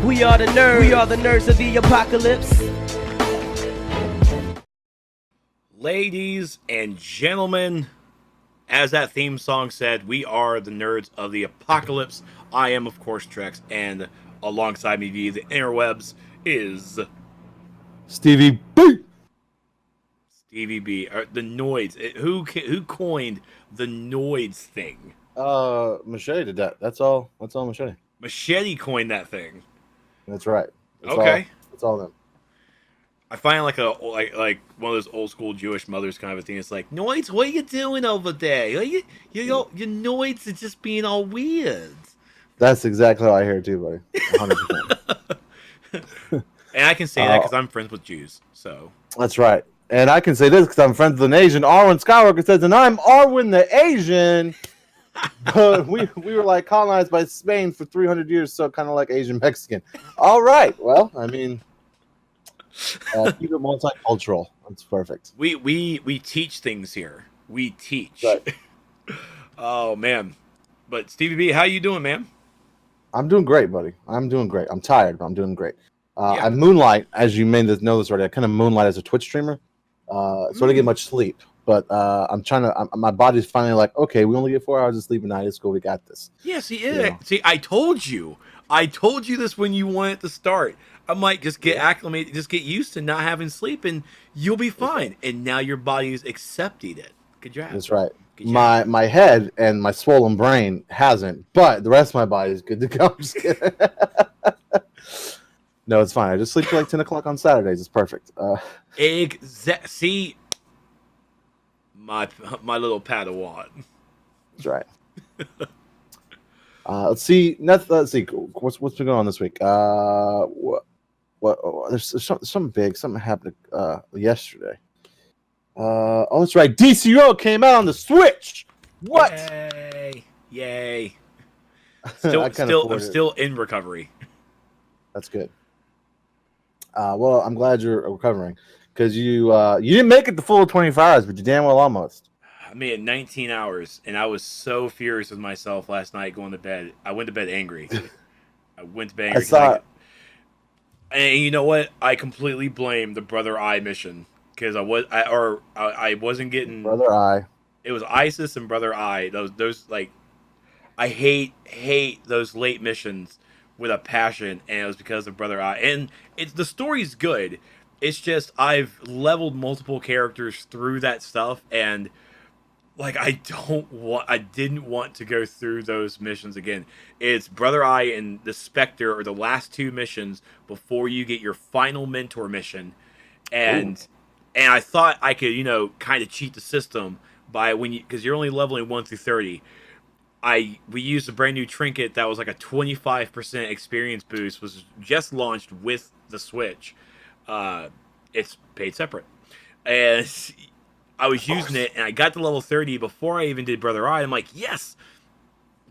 We are the nerds. We are the nerds of the apocalypse. Ladies and gentlemen, as that theme song said, we are the nerds of the apocalypse. I am, of course, Trex, and alongside me via the interwebs is Stevie B. Stevie B. The Noids. Who coined the Noids thing? Machete did that. That's all Machete. Machete coined that thing. That's right. That's all them. I find like one of those old school Jewish mothers kind of a thing. It's like, Noids, what are you doing over there? Your Noids are just being all weird. That's exactly how I hear it too, buddy. 100%. And I can say that because I'm friends with Jews. So that's right. And I can say this because I'm friends with an Asian. Arwen Skywalker says, and I'm Arwen the Asian. But we were like colonized by Spain for 300 years, so kind of like Asian Mexican. All right. Well, I mean, keep it multicultural. That's perfect. We teach things here. We teach. Right. Oh man. But Stevie B, how you doing, man? I'm doing great, buddy. I'm doing great. I'm tired, but I'm doing great. Yeah. I moonlight, as you may know this already. I kind of moonlight as a Twitch streamer, so I don't get much sleep. But I'm trying to. My body's finally like, okay, we only get 4 hours of sleep a night. Let's go. We got this. Yeah. See, I told you. I told you this when you wanted to start. I might just get acclimated, just get used to not having sleep, and you'll be fine. And now your body's accepted it. Good job. That's right. My head and my swollen brain hasn't, but the rest of my body is good to go. I'm just kidding. No, it's fine. I just sleep till like 10 o'clock on Saturdays. It's perfect. See, my little Padawan. That's right. Let's see. Let's see. What's been going on this week? There's something big. Something happened yesterday. That's right. DCO came out on the Switch. What? Yay! I'm still in recovery. That's good. Well, I'm glad you're recovering because you didn't make it the full 25 hours, but you damn well almost. I made it 19 hours, and I was so furious with myself last night going to bed. I went to bed angry. And you know what? I completely blame the Brother Eye mission because I wasn't getting Brother Eye. It was ISIS and Brother Eye. Those like I hate those late missions with a passion, and it was because of Brother Eye. And the story's good. It's just I've leveled multiple characters through that stuff, and like I didn't want to go through those missions again. It's Brother Eye and the Spectre are the last two missions before you get your final mentor mission, and I thought I could kind of cheat the system by because you're only leveling 1 through 30. We used a brand new trinket that was like a 25% experience boost, was just launched with the Switch. It's paid separate, and I was using it, and I got to level 30 before I even did Brother Eye. I'm like, yes,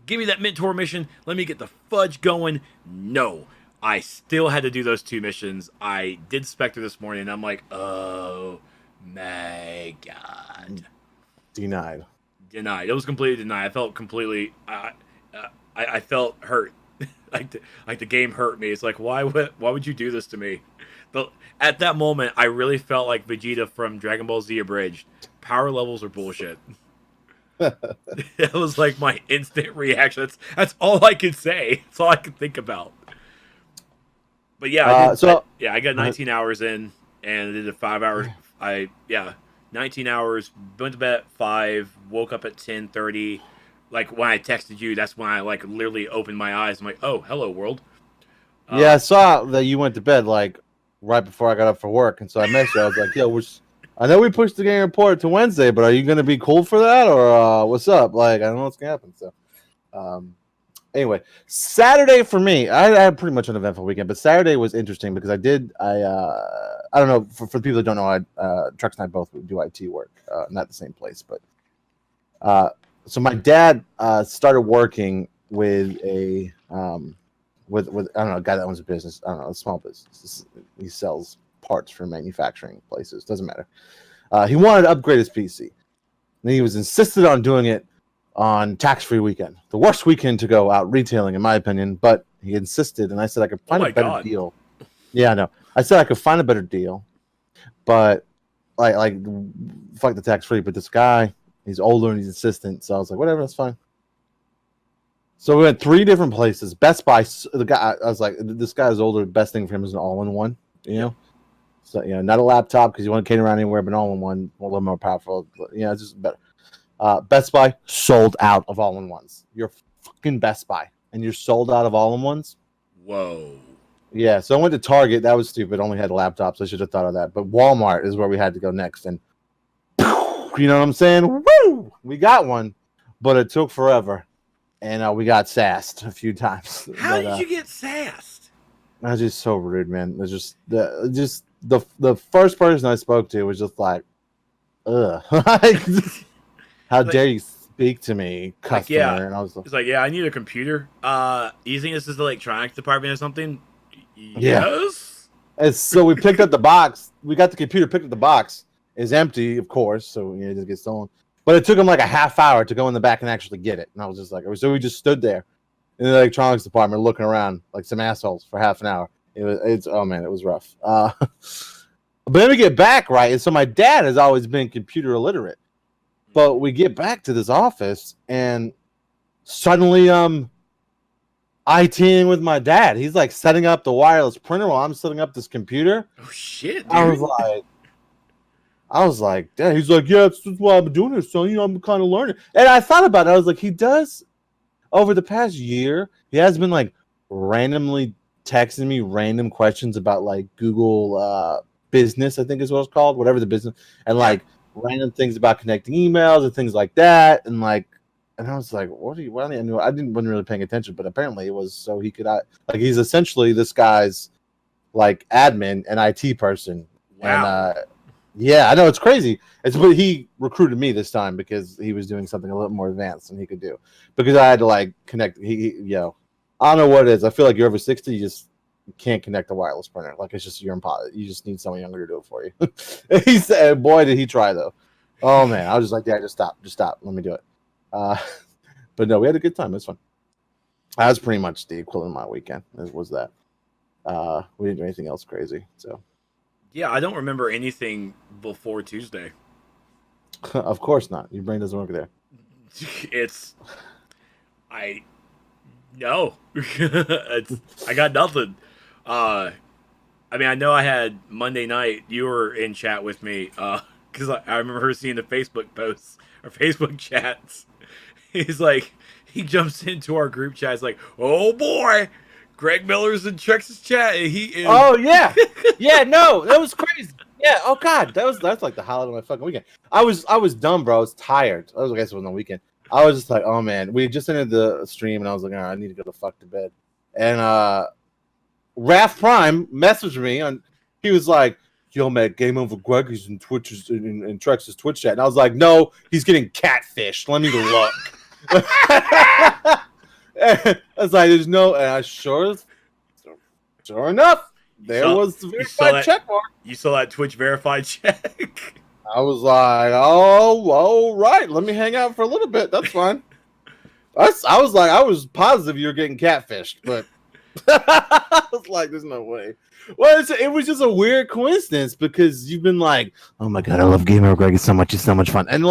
give me that mentor mission. Let me get the fudge going. No, I still had to do those two missions. I did Spectre this morning, and I'm like, oh my god, denied. It was completely denied. I felt completely. I felt hurt. like the game hurt me. It's like, why would you do this to me? But at that moment, I really felt like Vegeta from Dragon Ball Z Abridged. Power levels are bullshit. That was like my instant reaction. That's all I could say. That's all I could think about. But yeah, I got 19 hours in, and I did a 5 hours. 19 hours. Went to bed at 5. Woke up at 10:30. Like when I texted you, that's when I like literally opened my eyes. I'm like, oh, hello world. Yeah, I saw that you went to bed like right before I got up for work, and so I messaged you. I was like, yo, I know we pushed the game report to Wednesday, but are you going to be cool for that, or what's up? Like, I don't know what's going to happen. So, anyway, Saturday for me, I had pretty much an eventful weekend, but Saturday was interesting because I don't know, for the people that don't know, Trex and I both do IT work, not the same place, but so my dad started working with a with I don't know, a guy that owns a business. I don't know, a small business. He sells parts for manufacturing places. Doesn't matter. He wanted to upgrade his PC. And he was insisted on doing it on tax-free weekend. The worst weekend to go out retailing, in my opinion. But He insisted, and I said I could Oh find my a better God. deal. Yeah, no, I said I could find a better deal, but like fuck the tax free. But this guy, he's older and he's insistent, so I was like, whatever, that's fine. So we went 3 different places. Best Buy. The guy, I was like, this guy is older. Best thing for him is an all-in-one. You know, so not a laptop because you want to carry around anywhere, but all-in-one, a little more powerful. It's just better. Best Buy sold out of all-in-ones. You're fucking Best Buy, and you're sold out of all-in-ones. Whoa. Yeah, so I went to Target. That was stupid. Only had laptops. I should have thought of that. But Walmart is where we had to go next, and you know what I'm saying? Woo! We got one, but it took forever, and we got sassed a few times. How did you get sassed? That was just so rude, man. It was just the first person I spoke to was just like, ugh. How dare you speak to me, customer? And I was like, it's like, yeah, I need a computer. You think this is the electronics department or something? Yeah. Yes. And so we picked up the box. We got the computer, picked up the box. It's empty, of course, so it just gets stolen. But it took him like a half hour to go in the back and actually get it. And I was just like, so we just stood there in the electronics department looking around like some assholes for half an hour. It was rough. But then we get back, right? And so my dad has always been computer illiterate. But we get back to this office and suddenly ITing with my dad. He's like setting up the wireless printer while I'm setting up this computer. Oh shit, dude. I was like, Dad. He's like, yeah, that's why I'm doing this. So I'm kind of learning. And I thought about it. I was like, he does over the past year. He has been like randomly texting me random questions about like Google business, I think is what it's called, whatever the business, and like random things about connecting emails and things like that, and I was like, what are you? Well, I wasn't really paying attention, but apparently it was so he could he's essentially this guy's like admin and IT person. Wow. And yeah, I know it's crazy. But he recruited me this time because he was doing something a little more advanced than he could do. Because I had to like connect. I don't know what it is. I feel like you're over 60, you just can't connect a wireless printer. Like it's just you just need someone younger to do it for you. He said, boy, did he try though. Oh man, I was just like, yeah, just stop, let me do it. But no, we had a good time. It was fun. That was pretty much the equivalent of my weekend. Was that? We didn't do anything else crazy. So yeah, I don't remember anything before Tuesday. Of course not. Your brain doesn't work there. No. I got nothing. I mean, I know I had Monday night. You were in chat with me because I remember seeing the Facebook posts or Facebook chats. He's like, he jumps into our group chat. He's like, oh boy, Greg Miller's in Trex's chat. And he is. Oh yeah, yeah. No, that was crazy. Yeah. Oh god, that's like the highlight of my fucking weekend. I was dumb, bro. I was tired. I guess it was on the weekend. I was just like, oh man, we just ended the stream, and I was like, all right, I need to go the fuck to bed. And Raph Prime messaged me, and he was like, yo, man, Game Over Greg, he's in Twitch's in Trex's Twitch chat. And I was like, no, he's getting catfished. Let me look. I was like, there's no, and I sure enough, there was the verified check mark. You saw that Twitch verified check? I was like, oh, all right, let me hang out for a little bit. That's fine. I was positive you were getting catfished, but I was like, there's no way. Well, it was just a weird coincidence because you've been like, oh my god, I love Game Over Greg. It's so much fun. And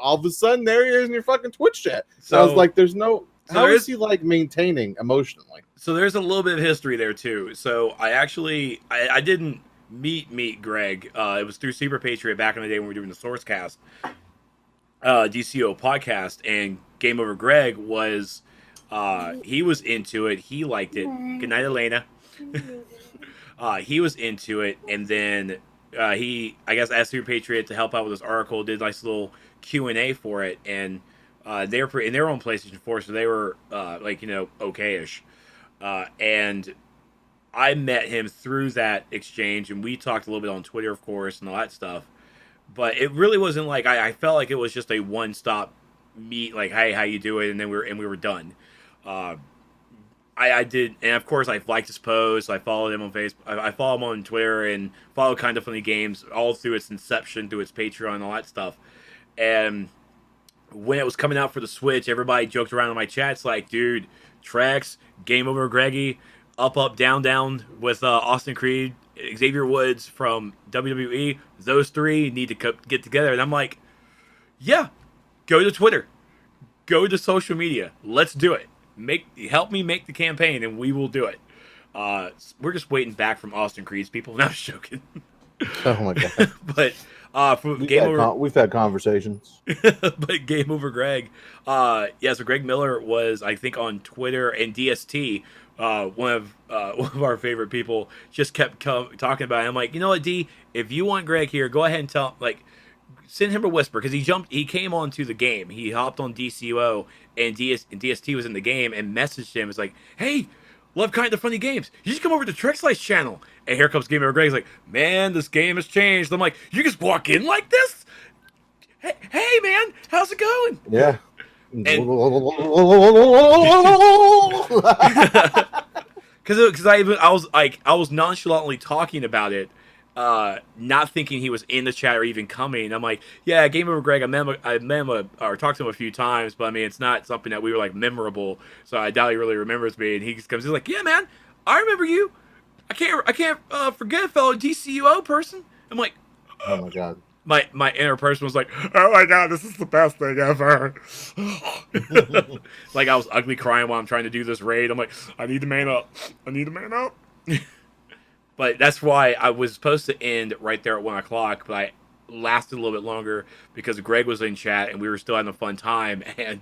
all of a sudden, there he is in your fucking Twitch chat. So I was like, there's no. How is he like maintaining emotionally? So there's a little bit of history there too. So I didn't meet Greg. It was through Super Patriot back in the day when we were doing the Sourcecast, DCO podcast, and Game Over Greg was he was into it. He liked it. Good night, Elena. He was into it, and then he, I guess, asked Super Patriot to help out with this article. Did like a little Q&A for it, and they were in their own PlayStation 4, so they were okay-ish. And I met him through that exchange, and we talked a little bit on Twitter, of course, and all that stuff. But it really wasn't like I felt like it was just a one-stop meet, like, hey, how you doing? And then we were done. I did, and of course I liked his posts. I followed him on Facebook. I follow him on Twitter and follow Kind of Funny Games all through its inception, through its Patreon, and all that stuff. And when it was coming out for the Switch, everybody joked around in my chats like, dude, Trex, Game Over Greggy, Up Up Down Down with Austin Creed, Xavier Woods from WWE. Those three need to get together. And I'm like, yeah, go to Twitter. Go to social media. Let's do it. Help me make the campaign, and we will do it. We're just waiting back from Austin Creed's people. No, I'm just joking. Oh my god! But from we've had conversations. But Game Over Greg, yeah. So Greg Miller was, I think, on Twitter and DST. One of our favorite people just kept talking about it. I'm like, you know what, D? If you want Greg here, go ahead and send him a whisper, because he came onto the game. He hopped on DCO and DST was in the game and messaged him. It's like, hey, love kind of funny games. You just come over to Trexlight's channel. And here comes Game Over Greg. He's like, man, this game has changed. I'm like, you just walk in like this? Hey man, how's it going? Yeah. Because I was nonchalantly talking about it, not thinking he was in the chat or even coming. I'm like, yeah, Game Over Greg. I met him or talked to him a few times, but I mean, it's not something that we were like memorable. So I doubt he really remembers me. And he just comes, he's like, yeah, man, I remember you. I can't forget, fellow DCUO person. I'm like, oh my god. My inner person was like, oh my god, this is the best thing ever. Like I was ugly crying while I'm trying to do this raid. I'm like, I need to man up. But that's why I was supposed to end right there at 1 o'clock, but I lasted a little bit longer because Greg was in chat and we were still having a fun time, and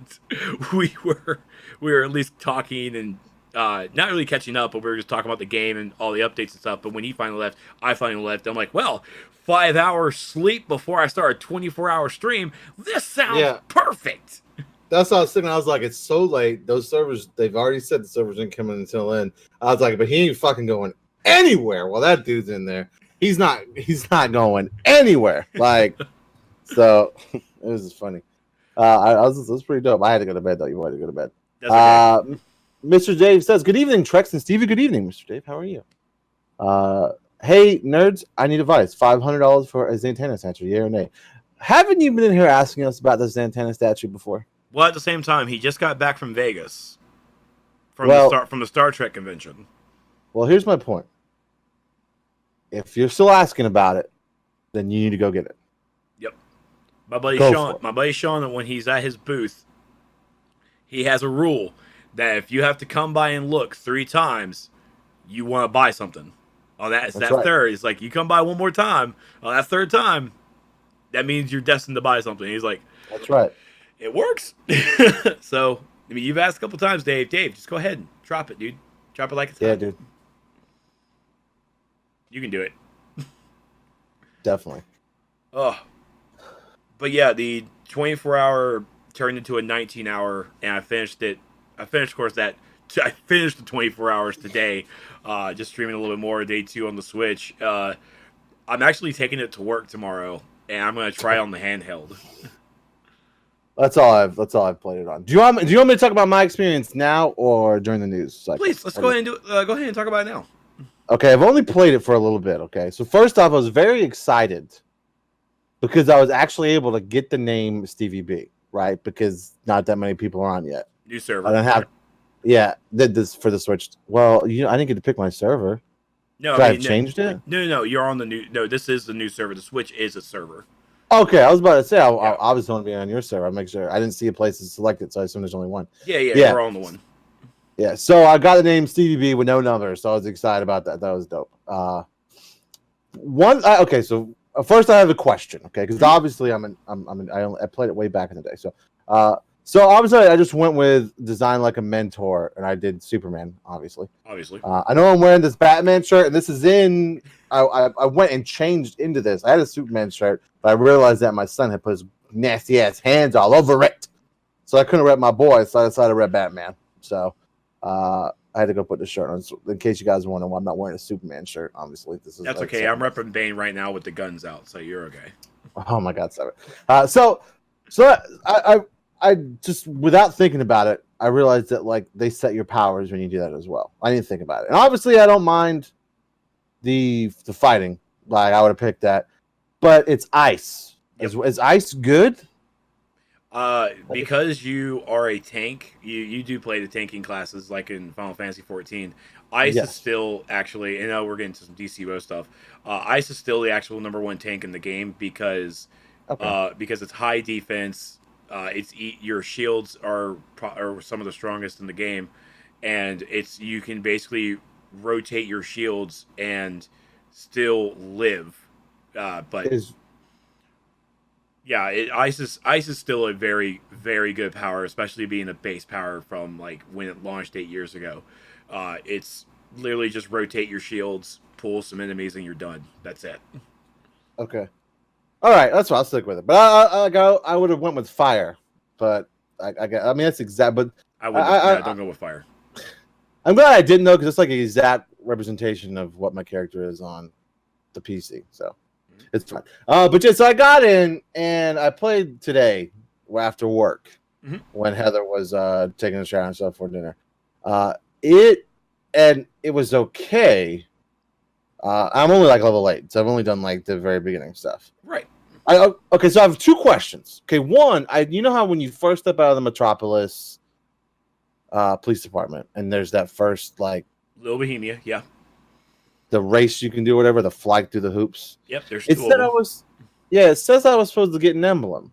we were at least talking and not really catching up, but we were just talking about the game and all the updates and stuff. But when he finally left, I finally left. I'm like, well, 5 hours sleep before I start a 24-hour stream. This sounds perfect. That's what I was thinking. I was like, it's so late. Those servers, they've already said the servers didn't come in until then. I was like, but he ain't fucking going anywhere while that dude's in there. He's not going anywhere. Like, so it was just funny. It was pretty dope. I had to go to bed though. You wanted to go to bed. That's okay. Mr. Dave says, good evening, Trex and Stevie. Good evening, Mr. Dave. How are you? Hey, nerds, I need advice. $500 for a Zantana statue, yeah or nay? Haven't you been in here asking us about the Zantana statue before? Well, at the same time, he just got back from Vegas. From the Star Trek convention. Well, here's my point. If you're still asking about it, then you need to go get it. Yep. My buddy Sean, when he's at his booth, he has a rule that if you have to come by and look 3 times, you want to buy something. Oh, that's right. Third. It's like, you come by one more time. Oh, that third time, that means you're destined to buy something. He's like, that's right. It works. So, I mean, you've asked a couple times, Dave. Dave, just go ahead and drop it, dude. Drop it like it's hot. Yeah, dude. You can do it. Definitely. Oh. But yeah, the 24-hour turned into a 19-hour, and I finished it. I finished the 24 hours today, just streaming a little bit more day 2 on the Switch. I'm actually taking it to work tomorrow, and I'm going to try it on the handheld. That's all I've played it on. Do you want me to talk about my experience now or during the news cycle? Please, let's go ahead and talk about it now. Okay, I've only played it for a little bit, okay? So first off, I was very excited because I was actually able to get the name Stevie B, right? Because not that many people are on yet. New server. I don't have... Yeah, did this for the Switch. Well, I didn't get to pick my server. No, I've changed it? No, you're on the new... No, this is the new server. The Switch is a server. Okay, I was about to say, I was going to be on your server. I'll make sure. I didn't see a place to select it, so I assume there's only one. Yeah, we're on the one. Yeah, so I got the name Stevie B with no numbers, so I was excited about that. That was dope. Okay, so first I have a question, okay, because obviously I played it way back in the day, so obviously I just went with design like a mentor, and I did Superman, obviously. I know I'm wearing this Batman shirt, and this is in. I went and changed into this. I had a Superman shirt, but I realized that my son had put his nasty ass hands all over it, so I couldn't rep my boy, so I decided to rep Batman. So I had to go put the shirt on. So in case you guys are wondering why I'm not wearing a Superman shirt, obviously that's like okay. I'm repping Bane right now with the guns out, so you're okay. Oh my God, sorry. So I just, without thinking about it, I realized that like they set your powers when you do that as well. I didn't think about it, and obviously I don't mind the fighting. Like I would have picked that, but it's ice. Yep. Is ice good? Because you are a tank, you do play the tanking classes like in Final Fantasy 14. Ice is Yes. still actually, and now we're getting to some DCO stuff. Ice is still the actual number one tank in the game Okay. because it's high defense. Your shields are some of the strongest in the game, and it's you can basically rotate your shields and still live. But Is yeah, ice is still a very very good power, especially being a base power from like when it launched 8 years ago. It's literally just rotate your shields, pull some enemies, and you're done. That's it. okay. All right, that's what I'll stick with it. But I would have went with fire, but I mean that's exact. But I I, wouldn't have. I, No, I don't go with fire. I'm glad I didn't know because it's like an exact representation of what my character is on the PC. So it's fine. But yeah, so I got in and I played today after work Mhm. when Heather was taking a shower and stuff for dinner. It was okay. I'm only like level 8, so I've only done like the very beginning stuff. Right. Okay, so I have 2 questions. Okay, one, you know how when you first step out of the Metropolis police department, and there's that first like Little Bohemia. Yeah. the race you can do, whatever, the flag through the hoops. Yep. There's It two of said them. it says I was supposed to get an emblem,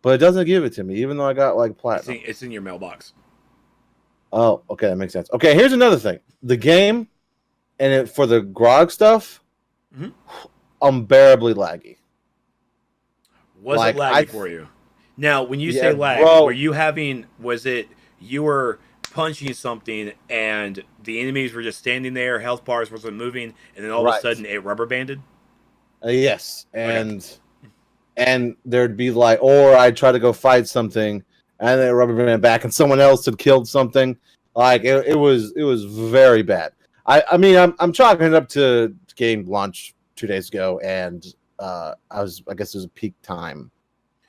but it doesn't give it to me, even though I got like platinum. It's in your mailbox. Oh, okay, that makes sense. Okay, here's another thing: the game and for the grog stuff, Mhm. unbearably laggy. Was it Like laggy for you? Now, when you yeah, say lag, bro. was it you were punching something and the enemies were just standing there, health bars wasn't moving, and then all of a Right. sudden it rubber banded? Yes, Okay. and there'd be like, or I'd try to go fight something, and then rubber band back, and someone else had killed something. Like it was very bad. I mean, I'm chalking it up to game launch 2 days ago, and I guess it was a peak time,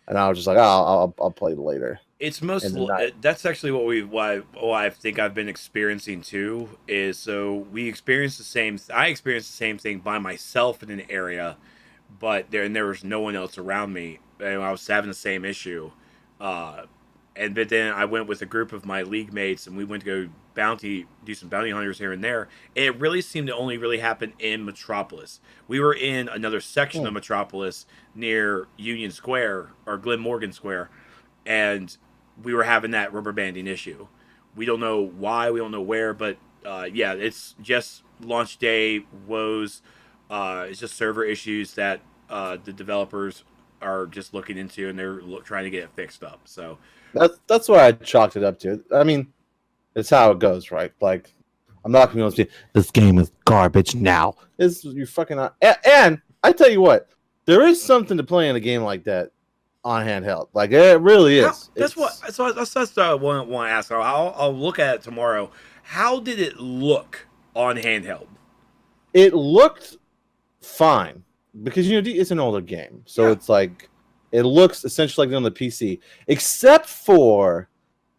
and I was just like, oh, I'll play later It's in the night. that's actually why I think I've been experiencing too is so we experienced the same I experienced the same thing by myself in an area, but there was no one else around me and I was having the same issue, uh, and but then I went with a group of my league mates and we went to go do some bounty hunters here and there. And it really seemed to only really happen in Metropolis. We were in another section of Hmm. Metropolis near Union Square or Glen Morgan Square, and we were having that rubber banding issue. We don't know why, we don't know where, but yeah, it's just launch day woes. It's just server issues that the developers are just looking into, and they're trying to get it fixed up. So That's what I chalked it up to. I mean, it's how it goes, right? Like, I'm not going to say this game is garbage now. It's you fucking not. And I tell you what, there is something to play in a game like that on handheld. Like it really how is. that's what It's so that's what I want to ask. I'll look at it tomorrow. How did it look on handheld? it looked fine because it's an older game, so Yeah. it's like it looks essentially like on the PC, except for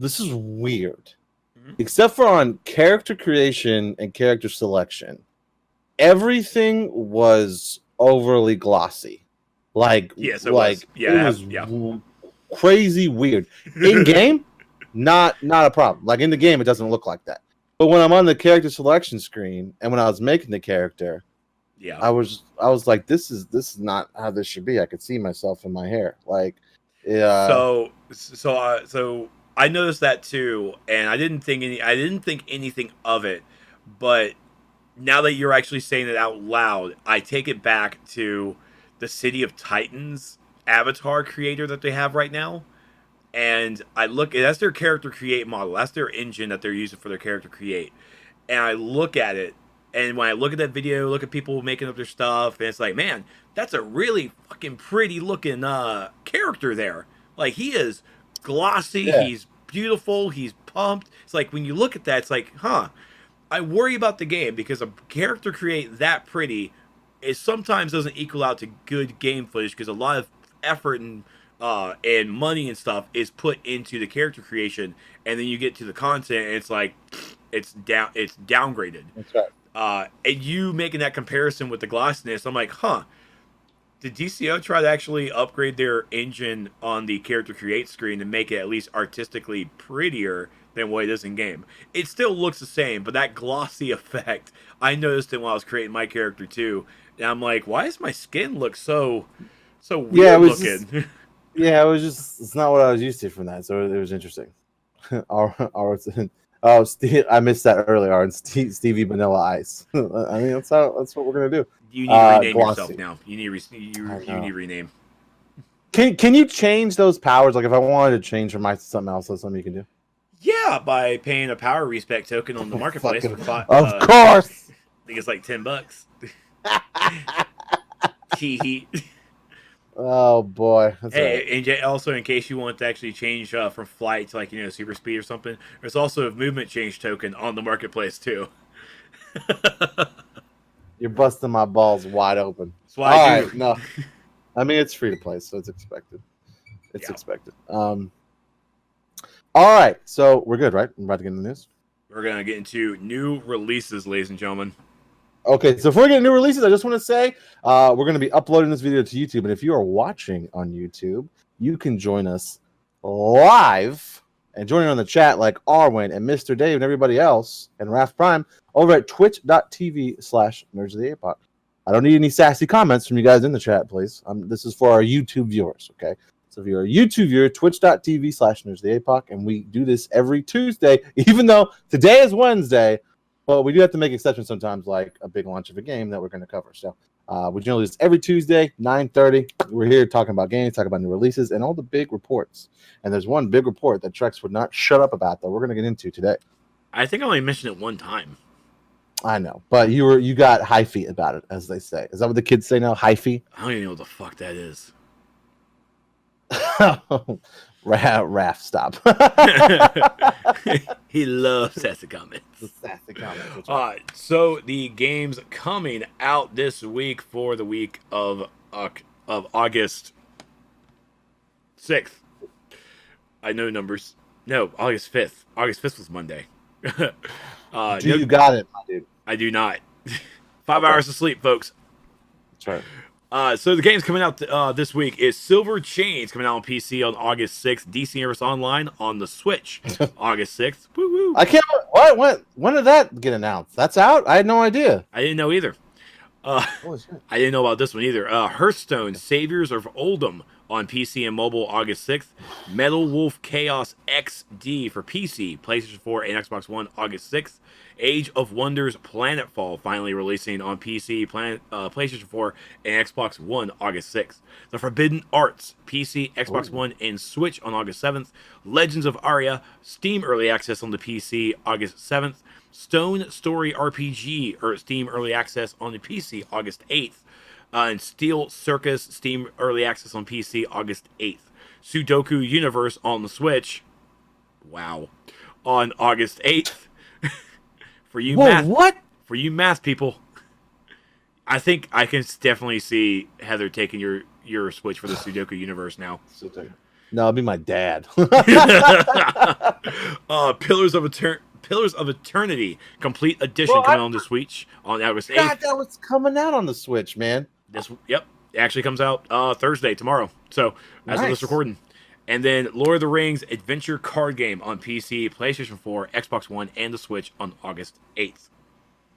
this is weird. Mhm. Except for on character creation and character selection, everything was overly glossy. Yes, it was. Like it Yeah, was yeah. crazy weird. In game, not a problem. Like in the game, it doesn't look like that. But when I'm on the character selection screen and when I was making the character, Yeah. I was like, this is not how this should be. I could see myself in my hair. Like, yeah, So I noticed that too, and I didn't think anything of it, but now that you're actually saying it out loud, I take it back to the City of Titans avatar creator that they have right now, and I look that's their character create model, that's their engine that they're using for their character create, and I look at it, and when I look at that video, look at people making up their stuff, and it's like, man, that's a really fucking pretty looking character there. Like he is glossy, yeah, he's beautiful, he's pumped. It's like when you look at that, it's like, huh. I worry about the game because a character create that pretty it sometimes doesn't equal out to good game footage because a lot of effort and money and stuff is put into the character creation, and then you get to the content, and it's like it's downgraded. that's right. And you making that comparison with the glossiness, I'm like, huh. Did DCO try to actually upgrade their engine on the character create screen to make it at least artistically prettier than what it is in game? It still looks the same, but that glossy effect, I noticed it when I was creating my character too. And I'm like, why does my skin look so weird looking? Yeah, it was just, it's not what I was used to from that, so it was interesting. Oh, Steve, I missed that earlier. And Stevie Vanilla Ice. I mean, that's what we're gonna do. You need to rename glossy. yourself now. You need to rename. Can you change those powers? Like if I wanted to change from ice to something else, that's something you can do. Yeah, by paying a power respect token on the marketplace. Of course. I think it's like $10. Tee. Oh boy. That's Hey, and also in case you want to actually change from flight to like super speed or something, there's also a movement change token on the marketplace too. You're busting my balls wide open. That's why All right, no. I mean, it's free to play, so it's expected. It's expected. All right, so we're good, right? We're about to get into the news. We're gonna get into new releases, ladies and gentlemen. Okay, so before we get into new releases, I just want to say we're going to be uploading this video to YouTube, and if you are watching on YouTube, you can join us live and join in on the chat like Arwen and Mr. Dave and everybody else and Raph Prime over at twitch.tv/Nerds of the APOC. I don't need any sassy comments from you guys in the chat, please. This is for our YouTube viewers, okay? So if you're a YouTube viewer, twitch.tv/Nerds of the APOC, and we do this every Tuesday, even though today is Wednesday. But we do have to make exceptions sometimes, like a big launch of a game that we're going to cover. So we generally do this every Tuesday, 9:30. We're here talking about games, talking about new releases, and all the big reports. And there's one big report that Trex would not shut up about that we're going to get into today. I think I only mentioned it one time. I know, but you got high feet about it, as they say. Is that what the kids say now? High feet? I don't even know what the fuck that is. Raph, stop. He loves sassy comments. Sassy comments. All right, so the games coming out this week for the week of August 6th. I know numbers. No, August 5th. August 5th was Monday. You got it, my dude. I do not. 5 hours of sleep, folks. That's right. So the game's coming out this week is Silver Chains coming out on PC on August 6th. DC Universe Online on the Switch August 6th. Woo woo. I can't. What? When did that get announced? That's out? I had no idea. I didn't know either. I didn't know about this one either. Hearthstone Saviors of Oldham on PC and mobile August 6th. Metal Wolf Chaos XD for PC, PlayStation 4, and Xbox One August 6th. Age of Wonders Planetfall finally releasing on PC, PlayStation 4, and Xbox One August 6th. The Forbidden Arts PC, Xbox One, and Switch on August 7th. Legends of Aria Steam Early Access on the PC August 7th. Stone Story RPG or Steam Early Access on the PC August 8th. And Steel Circus Steam Early Access on PC August 8th. Sudoku Universe on the Switch. Wow. On August 8th. For you For you math people. I think I can definitely see Heather taking your Switch for the Sudoku Universe now. No, it'll be my dad. Pillars of Eternity Complete Edition coming on the Switch on August 8th. God, that was coming out on the Switch, man. Yep. It actually comes out Thursday, tomorrow. So, as of this recording. And then Lord of the Rings Adventure Card Game on PC, PlayStation 4, Xbox One, and the Switch on August 8th.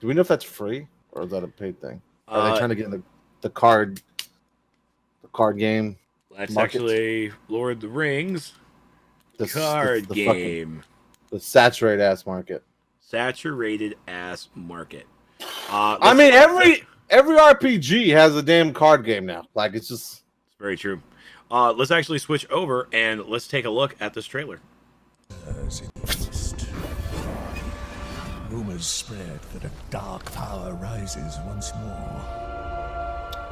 Do we know if that's free or is that a paid thing? Are they trying to get in the card game? That's market? Actually Lord of the Rings card game. The saturated ass market. Saturated ass market. I mean, every RPG has a damn card game now. Like it's very true. Let's actually switch over and let's take a look at this trailer. As in the East, rumors spread that a dark power rises once more.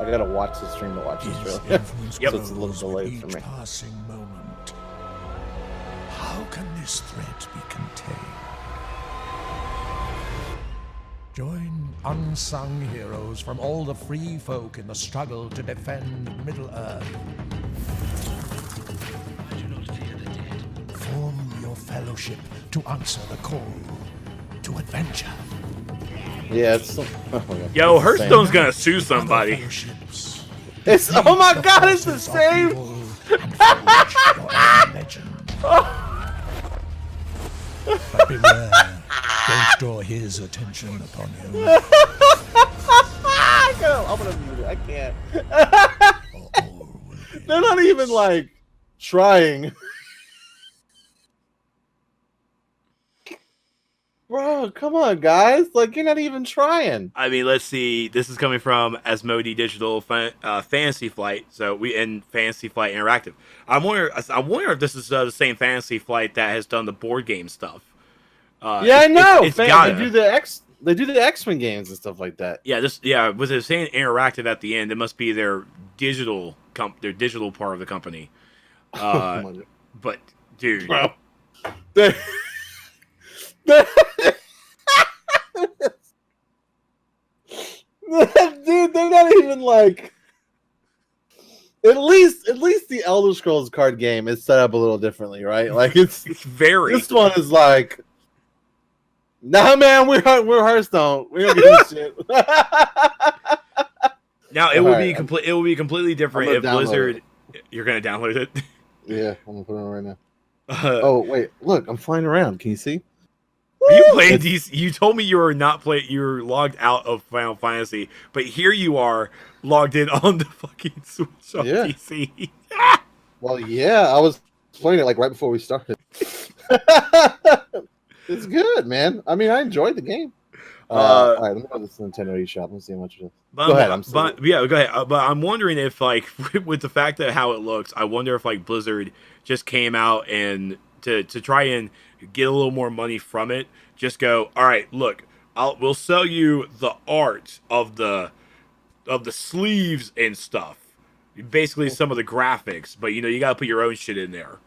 I gotta watch the stream to watch this trailer. Yep. So it's a little delayed for me. Passing moment. How can this threat be contained? Join unsung heroes from all the free folk in the struggle to defend Middle-earth. I do not fear the dead. Form your fellowship to answer the call to adventure. Yeah, it's Yo, Hearthstone's gonna sue somebody. Fellowships It's oh my god, it's the same. And forge your own legend. But beware, don't draw his attention upon you. I'm gonna mute it. I can't. Or all will be They're not even like trying. Bro, come on, guys! Like you're not even trying. I mean, let's see. This is coming from Asmodee Digital Fantasy Flight. So we in Fantasy Flight Interactive. I wonder if this is the same Fantasy Flight that has done the board game stuff. Yeah, I know. It's gotta. They do the X-Men games and stuff like that. Yeah. Was it saying interactive at the end? It must be their digital part of the company. But dude, Bro. Dude, they're not even like. At least the Elder Scrolls card game is set up a little differently, right? Like it's very. This one is like, nah, man, we're Hearthstone. We don't give a shit. Now it will be complete. It will be completely different if Blizzard. You're gonna download it. Yeah, I'm gonna put it on right now. Oh wait, look, I'm flying around. Can you see? Are you playing these? You told me you were not playing. You're logged out of Final Fantasy, but here you are logged in on the fucking Switch on PC. Well, yeah, I was playing it like right before we started. It's good, man. I mean, I enjoyed the game. All right, let me go to this Nintendo eShop. Let's see how much it is. Go ahead. Go ahead. But I'm wondering if, like, with the fact that how it looks, I wonder if like Blizzard just came out and to try and get a little more money from it. Just go, all right, look, we'll sell you the art of the sleeves and stuff. Basically, some of the graphics, but you gotta put your own shit in there,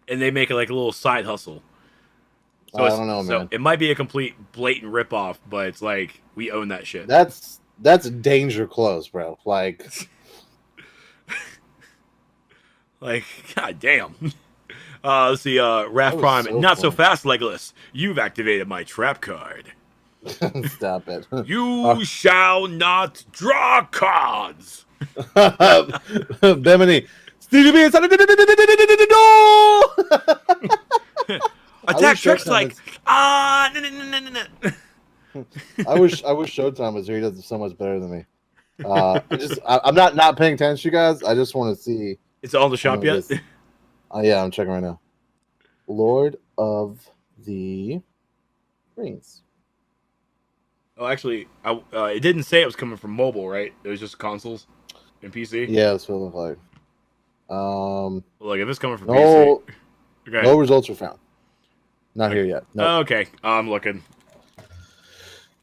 and they make it like a little side hustle. So I don't know, man. So it might be a complete blatant ripoff, but it's like we own that shit. That's danger close, bro. Like, like, god damn. Let's see, Raph Prime, so not so fun. fast, Legolas. You've activated my trap card. Stop it. You shall not draw cards. Bemini. Stevie B inside the door. Attack Trex like I wish Showtime was here. He does it so much better than me. I'm not paying attention, you guys. I just want to see. It's all in the shop yet? Yeah, I'm checking right now. Lord of the Rings. Oh, actually, it didn't say it was coming from mobile, right? It was just consoles and PC. Yeah, that's what it looked like. Look, if it's coming from no, PC, okay. No results were found. Not here yet. No. Okay, I'm looking.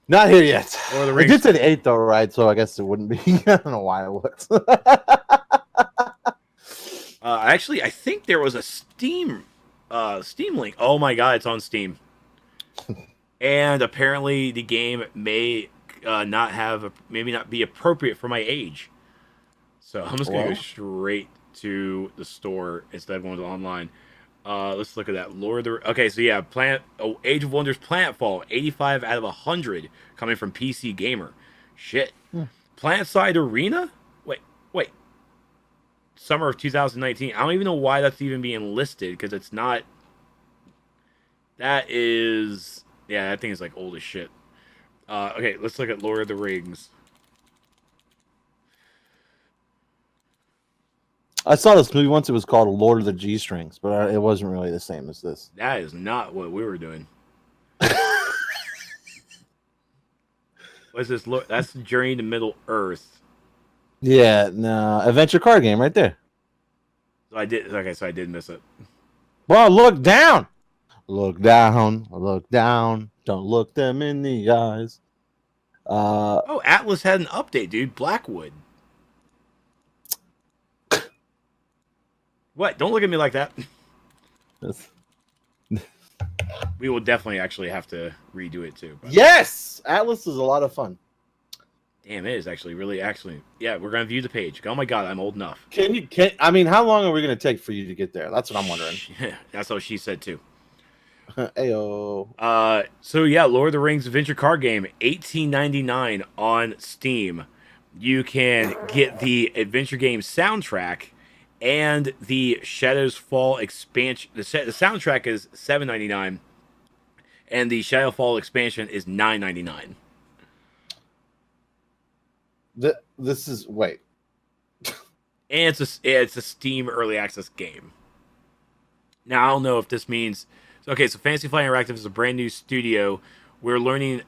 Not here yet. Lord of the It Rings. did say the 8th though, right? So I guess it wouldn't be. I don't know why it looked. Actually, I think there was a Steam link. Oh my god, it's on Steam. And apparently, the game may maybe not be appropriate for my age. So I'm just gonna go straight to the store instead of going to online. Let's look at that. Okay, so yeah, Age of Wonders Planetfall, 85 out of 100, coming from PC Gamer. Shit. Planetside Arena? Wait. Summer of 2019. I don't even know why that's even being listed, because it's not... That is... Yeah, that thing is like old as shit. Okay, let's look at Lord of the Rings. I saw this movie once. It was called Lord of the G-Strings, but it wasn't really the same as this. That is not what we were doing. What's this? That's Journey to Middle Earth. Yeah, no, adventure card game right there. So I did. Okay, so I did miss it. Well, look down. Look down. Look down. Don't look them in the eyes. Oh, Atlas had an update, dude. Blackwood. What? Don't look at me like that. We will definitely actually have to redo it too. Yes, Atlas is a lot of fun. Damn, it is actually yeah, we're gonna view the page. Oh my god, I'm old enough. I mean, how long are we gonna take for you to get there? That's what I'm wondering. That's what she said too. Ayo. So yeah, Lord of the Rings adventure card game, $18.99 on Steam. you can get the adventure game soundtrack and the Shadows Fall expansion. The soundtrack is $7.99, and the Shadowfall expansion is $9.99. This is wait. And it's a Steam early access game. Now I don't know if this means okay. So Fantasy Flight Interactive is a brand new studio. We're learning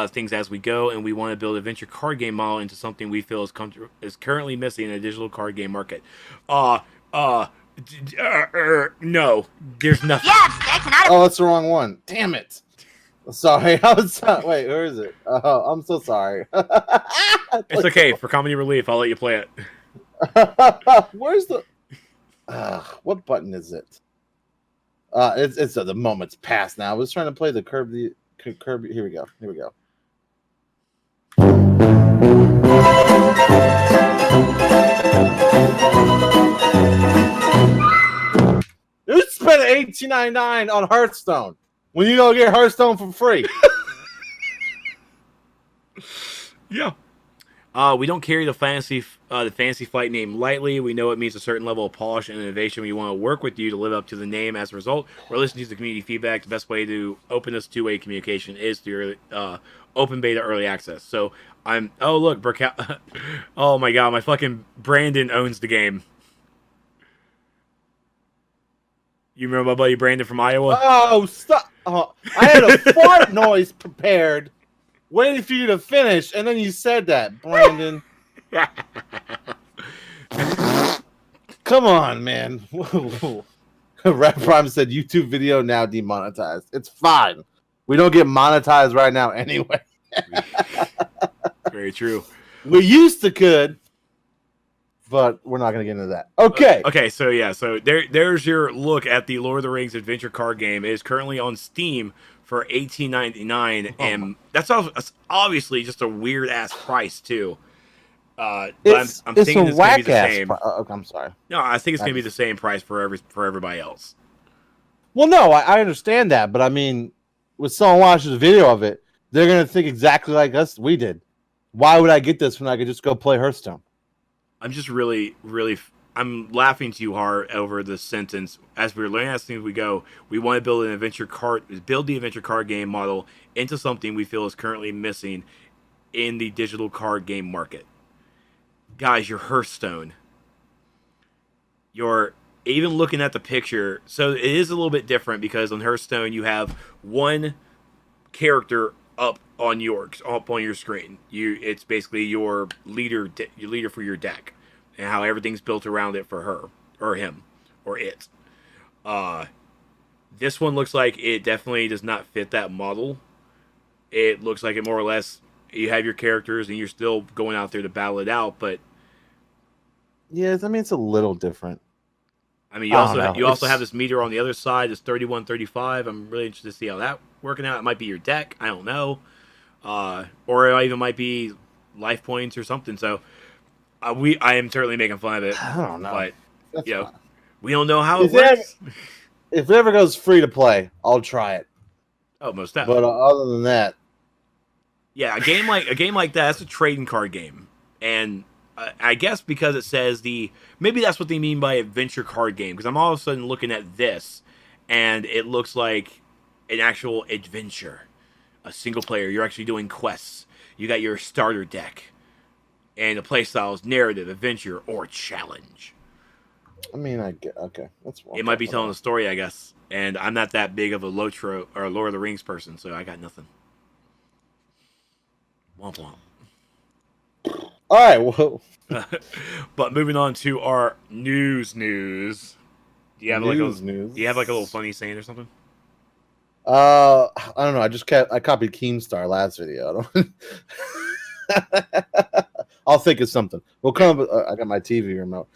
things as we go, and we want to build a venture card game model into something we feel is currently missing in the digital card game market. No, there's nothing. Oh, that's the wrong one. Damn it. Sorry, I was wait. Where is it? Oh, I'm so sorry. It's okay. For comedy relief, I'll let you play it. Where's the? What button is it? It's the moment's passed now. I was trying to play the curb. Here we go. You spent $18.99 on Hearthstone when you go get Hearthstone for free. Yeah. We don't carry the fantasy flight name lightly. We know it means a certain level of polish and innovation. We want to work with you to live up to the name. As a result, we're listening to the community feedback. The best way to open this two-way communication is through open beta early access. So oh look, oh my god, my fucking Brandon owns the game. You remember my buddy Brandon from Iowa? Oh, stop! I had a fart noise prepared, waiting for you to finish, and then you said that, Brandon. Come on, man. Rap Prime said YouTube video now demonetized. It's fine. We don't get monetized right now anyway. Very true. We used to could, but we're not going to get into that. Okay. Okay, so yeah, so there's your look at the Lord of the Rings adventure card game. It is currently on Steam for $18.99, and that's obviously just a weird ass price too. But it's I'm thinking it's gonna be the same. I'm sorry. No, I think it's gonna be the same price for everybody else. Well, no, I understand that, but I mean, when someone watches a video of it, they're gonna think exactly like we did. Why would I get this when I could just go play Hearthstone? I'm just really I'm laughing too hard over the sentence. As we're learning as things we go, we want to build the adventure card game model into something we feel is currently missing in the digital card game market. Guys, your Hearthstone. You're even looking at the picture. So it is a little bit different because on Hearthstone you have one character up on your screen. It's basically your leader for your deck, and how everything's built around it for her or him or it. This one looks like it definitely does not fit that model. It looks like it more or less you have your characters and you're still going out there to battle it out, but yes, I mean it's a little different. I mean, you also have this meter on the other side. It's 31-35. I'm really interested to see how that working out. It might be your deck. I don't know, or it even might be life points or something. So, I am certainly making fun of it. I don't know, but that's you know, fine. we don't know how it works. If it ever goes free to play, I'll try it. Oh, most definitely. But other than that, yeah, a game like that, that's a trading card game, and I guess because it says maybe that's what they mean by adventure card game. Because I'm all of a sudden looking at this, and it looks like an actual adventure, a single player. You're actually doing quests. You got your starter deck, and the playstyle is narrative, adventure, or challenge. I mean, I get okay. That's it might be telling a story, I guess. And I'm not that big of a Lotro or Lord of the Rings person, so I got nothing. Womp womp. All right, well. But moving on to our news. Do you have news? Do you have like a little funny saying or something? I don't know. I copied Keemstar last video. I'll think of something. We'll come. I got my TV remote.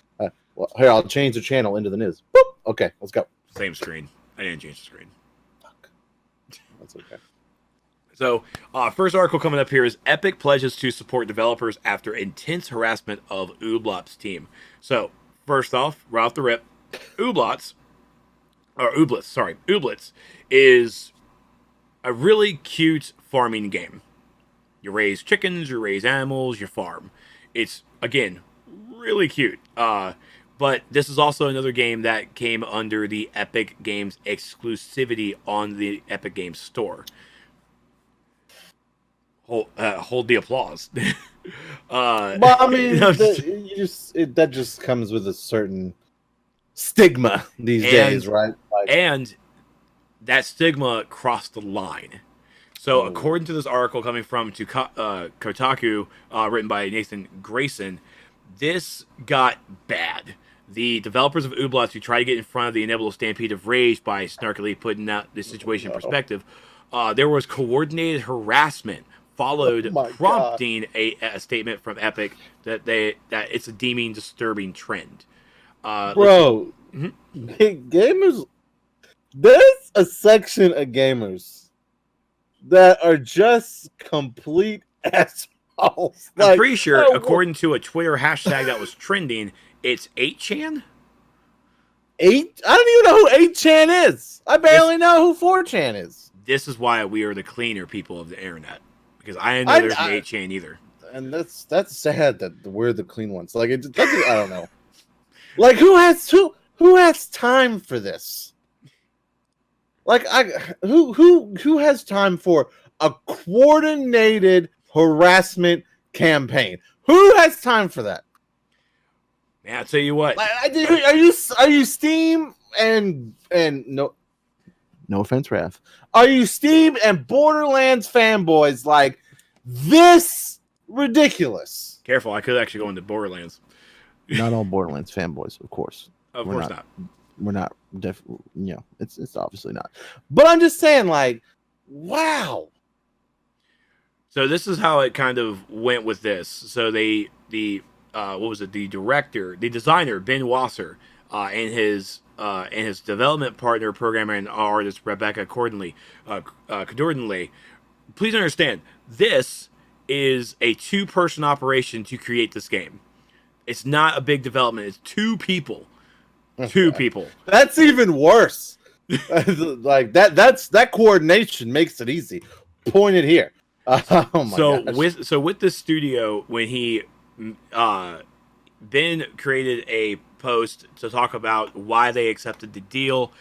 Well, here, I'll change the channel into the news. Boop. Okay, let's go. Same screen. I didn't change the screen. Fuck. That's okay. So, first article coming up here is Epic pledges to support developers after intense harassment of Ooblets Team. So, first off, right off the rip, Ooblets is a really cute farming game. You raise chickens, you raise animals, you farm. It's again really cute. But this is also another game that came under the Epic Games exclusivity on the Epic Games Store. Hold the applause. Well, I mean, no, that just comes with a certain stigma these days, right? Like, and that stigma crossed the line. So, according to this article coming from Kotaku, written by Nathan Grayson, this got bad. The developers of Ooblets, who tried to get in front of the inevitable stampede of rage by snarkily putting out the situation in perspective, there was coordinated harassment followed, prompting a statement from Epic that it's a deeming disturbing trend. Bro, gamers, there's a section of gamers that are just complete assholes. I'm pretty sure, according to a Twitter hashtag that was trending, it's 8chan. I don't even know who 8chan is. I barely know who 4chan is. This is why we are the cleaner people of the internet, because I didn't know there's an 8chan either. And that's sad that we're the clean ones. Like, I don't know. Like, who has time for this? Like, who has time for a coordinated harassment campaign? Who has time for that? Yeah, I'll tell you what. Are you Steam and no offense, Raph. Are you Steam and Borderlands fanboys like this ridiculous? Careful, I could actually go into Borderlands. Not all Borderlands fanboys, of course. Of course not. We're not definitely, it's obviously not. But I'm just saying, like, wow. So this is how it kind of went with this. So the what was it? The designer Ben Wasser, and his development partner, programmer, and artist Rebecca Cordonley. Please understand, this is a 2-person operation to create this game. It's not a big development. It's 2 people. 2 people. That's even worse. Like that coordination makes it easy. Point it here. Oh my gosh. With the studio, when he Ben created a post to talk about why they accepted the deal,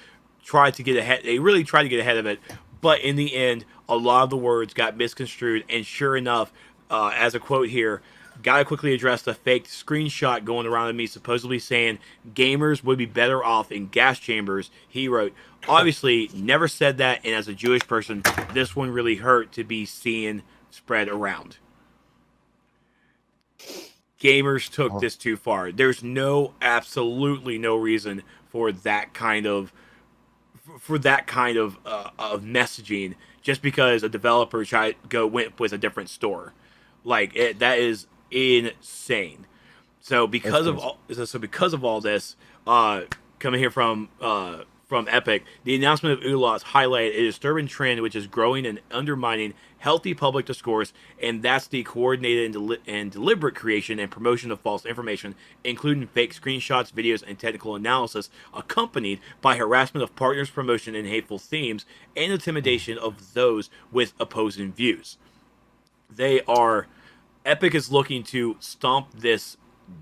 tried to get ahead. They really tried to get ahead of it, but in the end, a lot of the words got misconstrued. And sure enough, as a quote here, gotta quickly address the fake screenshot going around of me supposedly saying gamers would be better off in gas chambers. He wrote, obviously never said that, and as a Jewish person, this one really hurt to be seen spread around. Gamers took this too far. There's absolutely no reason for that kind of messaging just because a developer went with a different store. Like that is insane. So because of all this, coming here from Epic, the announcement of Ooblets highlighted a disturbing trend which is growing and undermining healthy public discourse, and that's the coordinated and deliberate creation and promotion of false information, including fake screenshots, videos, and technical analysis, accompanied by harassment of partners, promotion, and hateful themes, and intimidation of those with opposing views. Epic is looking to stomp this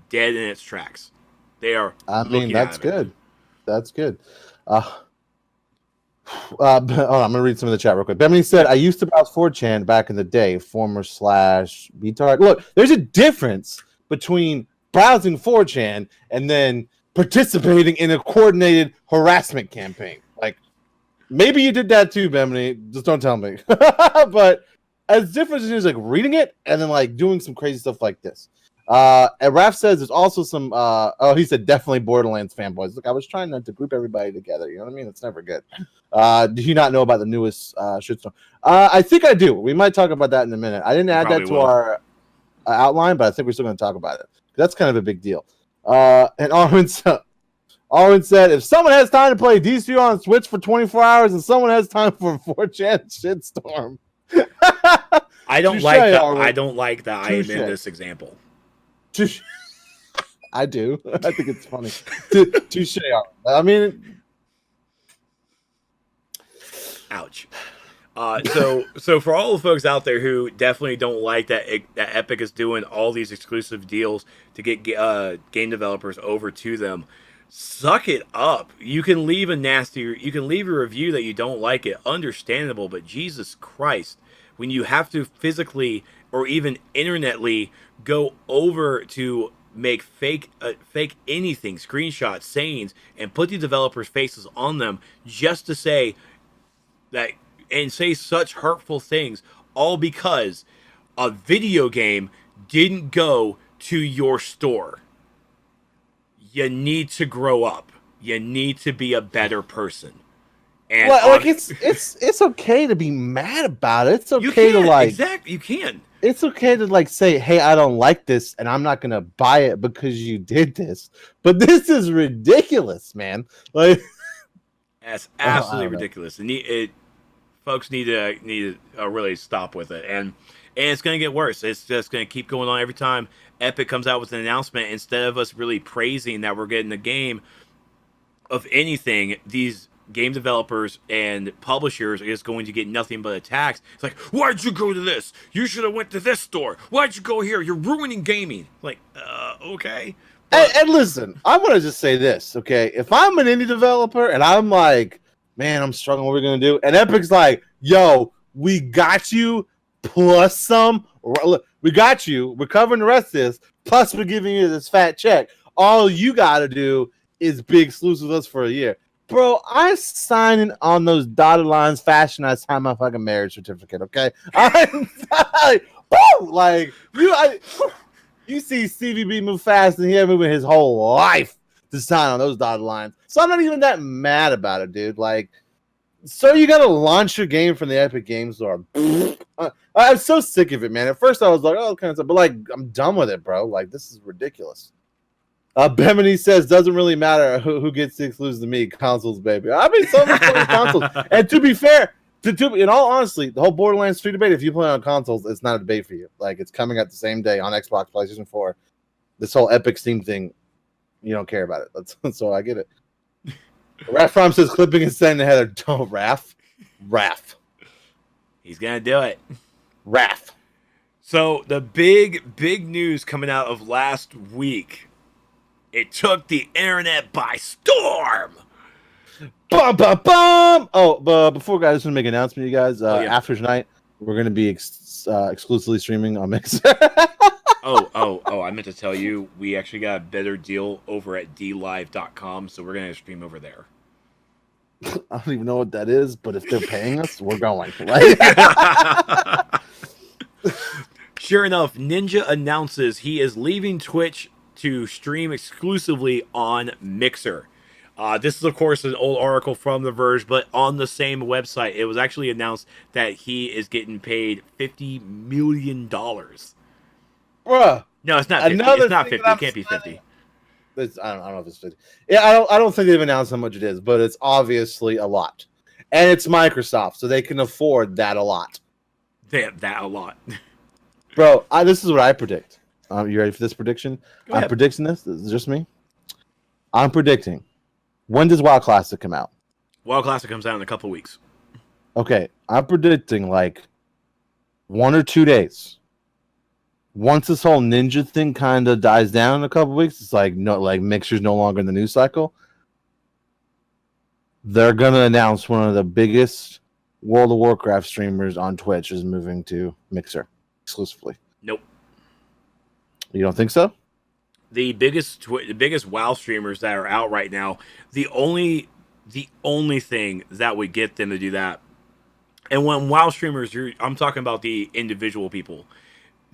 dead in its tracks. They are. That's good. That's good. Hold on, I'm gonna read some of the chat real quick. Bemini said, "I used to browse 4chan back in the day, /BTard." Look, there's a difference between browsing 4chan and then participating in a coordinated harassment campaign. Like, maybe you did that too, Bemini. Just don't tell me. But as different as like reading it and then like doing some crazy stuff like this. And Raph says there's also some he said definitely Borderlands fanboys. Look, I was trying not to group everybody together, you know what I mean? It's never good. Do you not know about the newest shitstorm? I think I do. We might talk about that in a minute. I didn't add that to our outline, but I think we're still going to talk about it. That's kind of a big deal. And Arwen said, if someone has time to play DC on Switch for 24 hours and someone has time for a 4chan shitstorm. I don't like that. I don't like that I am in this example. I do. I think it's funny. Touche. I mean, ouch. So for all the folks out there who definitely don't like that Epic is doing all these exclusive deals to get game developers over to them, suck it up. You can leave a review that you don't like it, understandable, but Jesus Christ, when you have to physically or even internetly go over to make fake anything, screenshots, sayings, and put the developers' faces on them just to say that and say such hurtful things, all because a video game didn't go to your store. You need to grow up. You need to be a better person. And well, like it's okay to be mad about it. It's okay to exactly, you can. It's okay to like say, "Hey, I don't like this, and I'm not gonna buy it because you did this." But this is ridiculous, man. Like, that's absolutely ridiculous. Folks need to really stop with it, and it's going to get worse. It's just going to keep going on every time Epic comes out with an announcement. Instead of us really praising that we're getting a game of anything, these game developers and publishers are just going to get nothing but attacks. It's like, why'd you go to this? You should have went to this store. Why'd you go here? You're ruining gaming. Like, okay. And listen, I want to just say this, okay? If I'm an indie developer and I'm like, man, I'm struggling, what are we going to do? And Epic's like, yo, we got you, plus some. We got you. We're covering the rest of this, plus we're giving you this fat check. All you got to do is be exclusive with us for a year. Bro, I'm signing on those dotted lines faster than I sign my fucking marriage certificate, okay? I'm like, you see Stevie B move fast, and he had moving his whole life to sign on those dotted lines. So I'm not even that mad about it, dude. Like, so you got to launch your game from the Epic Games Store. I'm so sick of it, man. At first I was like, oh, kind of stuff, but like, I'm done with it, bro. Like, this is ridiculous. Bemini says, doesn't really matter who gets the exclusive to me. Consoles, baby. I mean, so much fun consoles. And to be fair, in all honesty, the whole Borderlands 3 debate, if you play on consoles, it's not a debate for you. Like, it's coming out the same day on Xbox, PlayStation 4. This whole Epic Steam thing, you don't care about it. So I get it. Raph Farm says, clipping and sending the header. Don't, Raph. He's going to do it. Raph. So the big news coming out of last week, it took the internet by storm. Bum, bum, bum. Oh, but before guys, I just want to make an announcement, you guys. After tonight, we're going to be exclusively streaming on Mixer. Oh, I meant to tell you, we actually got a better deal over at dlive.com, so we're going to stream over there. I don't even know what that is, but if they're paying us, we're going. Sure enough, Ninja announces he is leaving Twitch to stream exclusively on Mixer. This is, of course, an old article from The Verge, but on the same website, it was actually announced that he is getting paid $50 million. Bruh. No, it's not 50. It's not 50. It can't be 50. I don't know if it's 50. Yeah, I don't think they've announced how much it is, but it's obviously a lot. And it's Microsoft, so they can afford that a lot. That a lot. Bro, this is what I predict. You ready for this prediction? I'm predicting this. This is just me. I'm predicting. When does WoW Classic come out? WoW Classic comes out in a couple weeks. Okay, I'm predicting like 1 or 2 days. Once this whole Ninja thing kind of dies down in a couple weeks, it's like Mixer's no longer in the news cycle. They're gonna announce one of the biggest World of Warcraft streamers on Twitch is moving to Mixer exclusively. Nope. You don't think so? The biggest WoW streamers that are out right now, the only thing that would get them to do that, and when WoW streamers, I'm talking about the individual people.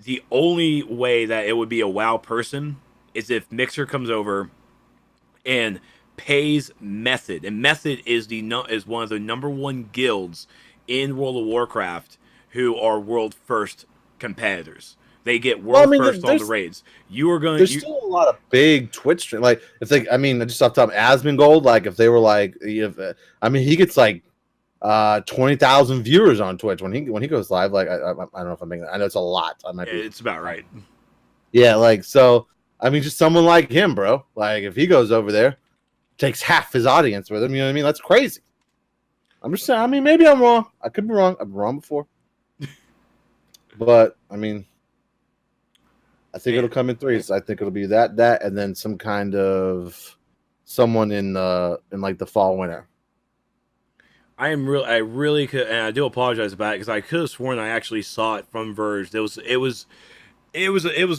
The only way that it would be a WoW person is if Mixer comes over and pays Method, and Method is one of the number one guilds in World of Warcraft who are world first competitors. They get world first on the raids. There's still a lot of big Twitch stream. Like if they, just off the top, Asmongold. Like if they were like, he gets like 20,000 viewers on Twitch when he goes live. Like I don't know if I'm making that. I know it's a lot. It's about right. Yeah, like so. Just someone like him, bro. Like if he goes over there, takes half his audience with him. You know what I mean? That's crazy. I'm just saying. I mean, maybe I'm wrong. I could be wrong. I've been wrong before. But I mean, I think it'll come in threes. I think it'll be that, and then some kind of someone in like the fall winter. I really could, and I do apologize about it because I could have sworn I actually saw it from Verge. It was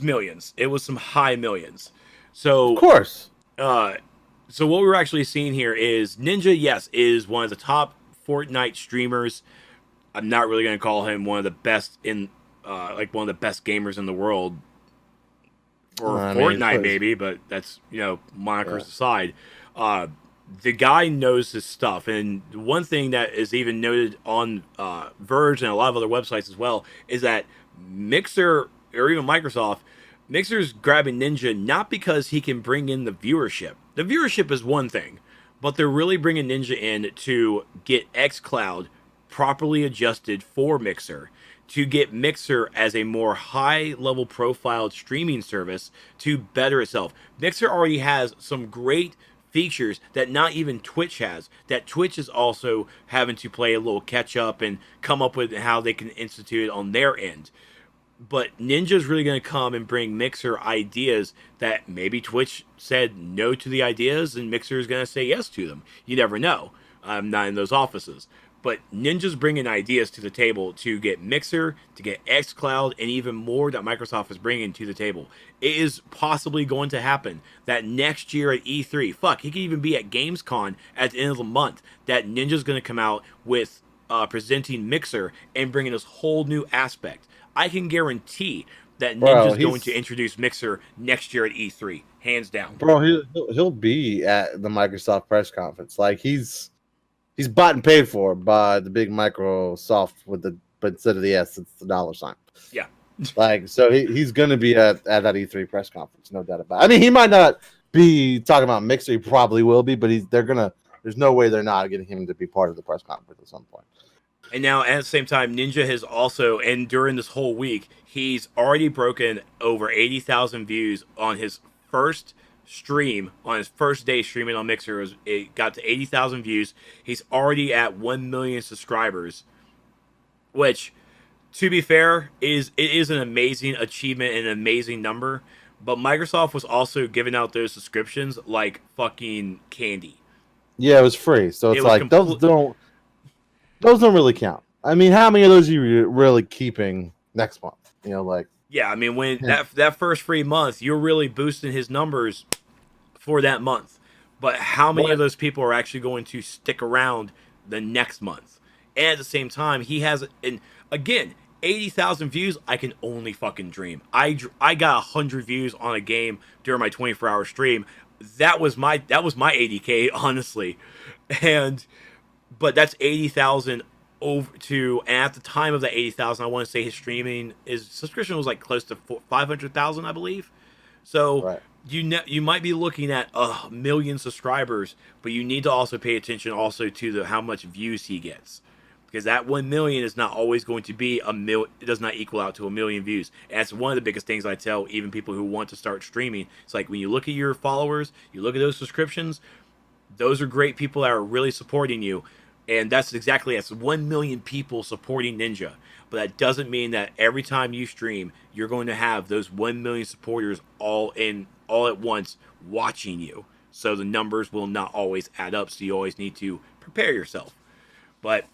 millions. It was some high millions. So Of course. So what we're actually seeing here is Ninja, yes, is one of the top Fortnite streamers. I'm not really going to call him one of the best in, like one of the best gamers in the world for Fortnite, maybe, but that's, monikers aside. The guy knows his stuff, and one thing that is even noted on Verge and a lot of other websites as well is that Mixer or even Microsoft, Mixer's grabbing Ninja not because he can bring in the viewership. The viewership is one thing, but they're really bringing Ninja in to get xCloud properly adjusted for Mixer, to get Mixer as a more high-level profiled streaming service to better itself. Mixer already has some great features that not even Twitch has, that Twitch is also having to play a little catch-up and come up with how they can institute it on their end. But Ninja's really going to come and bring Mixer ideas that maybe Twitch said no to the ideas and Mixer is going to say yes to them. You never know. I'm not in those offices. But Ninja's bringing ideas to the table to get Mixer, to get xCloud, and even more that Microsoft is bringing to the table. It is possibly going to happen that next year at E3, he could even be at Gamescon at the end of the month, that Ninja's going to come out with presenting Mixer and bringing this whole new aspect. I can guarantee that Ninja's going to introduce Mixer next year at E3, hands down. Bro, he'll be at the Microsoft press conference. Like he's bought and paid for by the big Microsoft but instead of the S, it's the dollar sign. Yeah. Like so he's gonna be at that E3 press conference, no doubt about it. I mean, he might not be talking about Mixer, he probably will be, but there's no way they're not getting him to be part of the press conference at some point. And now, at the same time, Ninja has also, and during this whole week, he's already broken over 80,000 views on his first stream, on his first day streaming on Mixer. It got to 80,000 views. He's already at 1 million subscribers, which, to be fair, it is an amazing achievement and an amazing number. But Microsoft was also giving out those subscriptions like fucking candy. Yeah, it was free. So it's like, those don't really count. I mean, how many of those are you really keeping next month? Yeah, I mean, when that first free month, you're really boosting his numbers for that month. But how many of those people are actually going to stick around the next month? And at the same time, he has, and again, 80,000 views. I can only fucking dream. I got 100 views on a game during my 24-hour stream. That was my 80K, honestly, but that's 80,000 over to, and at the time of the 80,000, I want to say his subscription was like close to 500,000, I believe. So you might be looking at 1 million subscribers, but you need to also pay attention also to how much views he gets, because that 1 million is not always going to be it does not equal out to 1 million views. And that's one of the biggest things I tell even people who want to start streaming. It's like when you look at your followers, you look at those subscriptions, those are great people that are really supporting you. And that's 1 million people supporting Ninja. But that doesn't mean that every time you stream, you're going to have those 1 million supporters all at once watching you. So the numbers will not always add up. So you always need to prepare yourself. But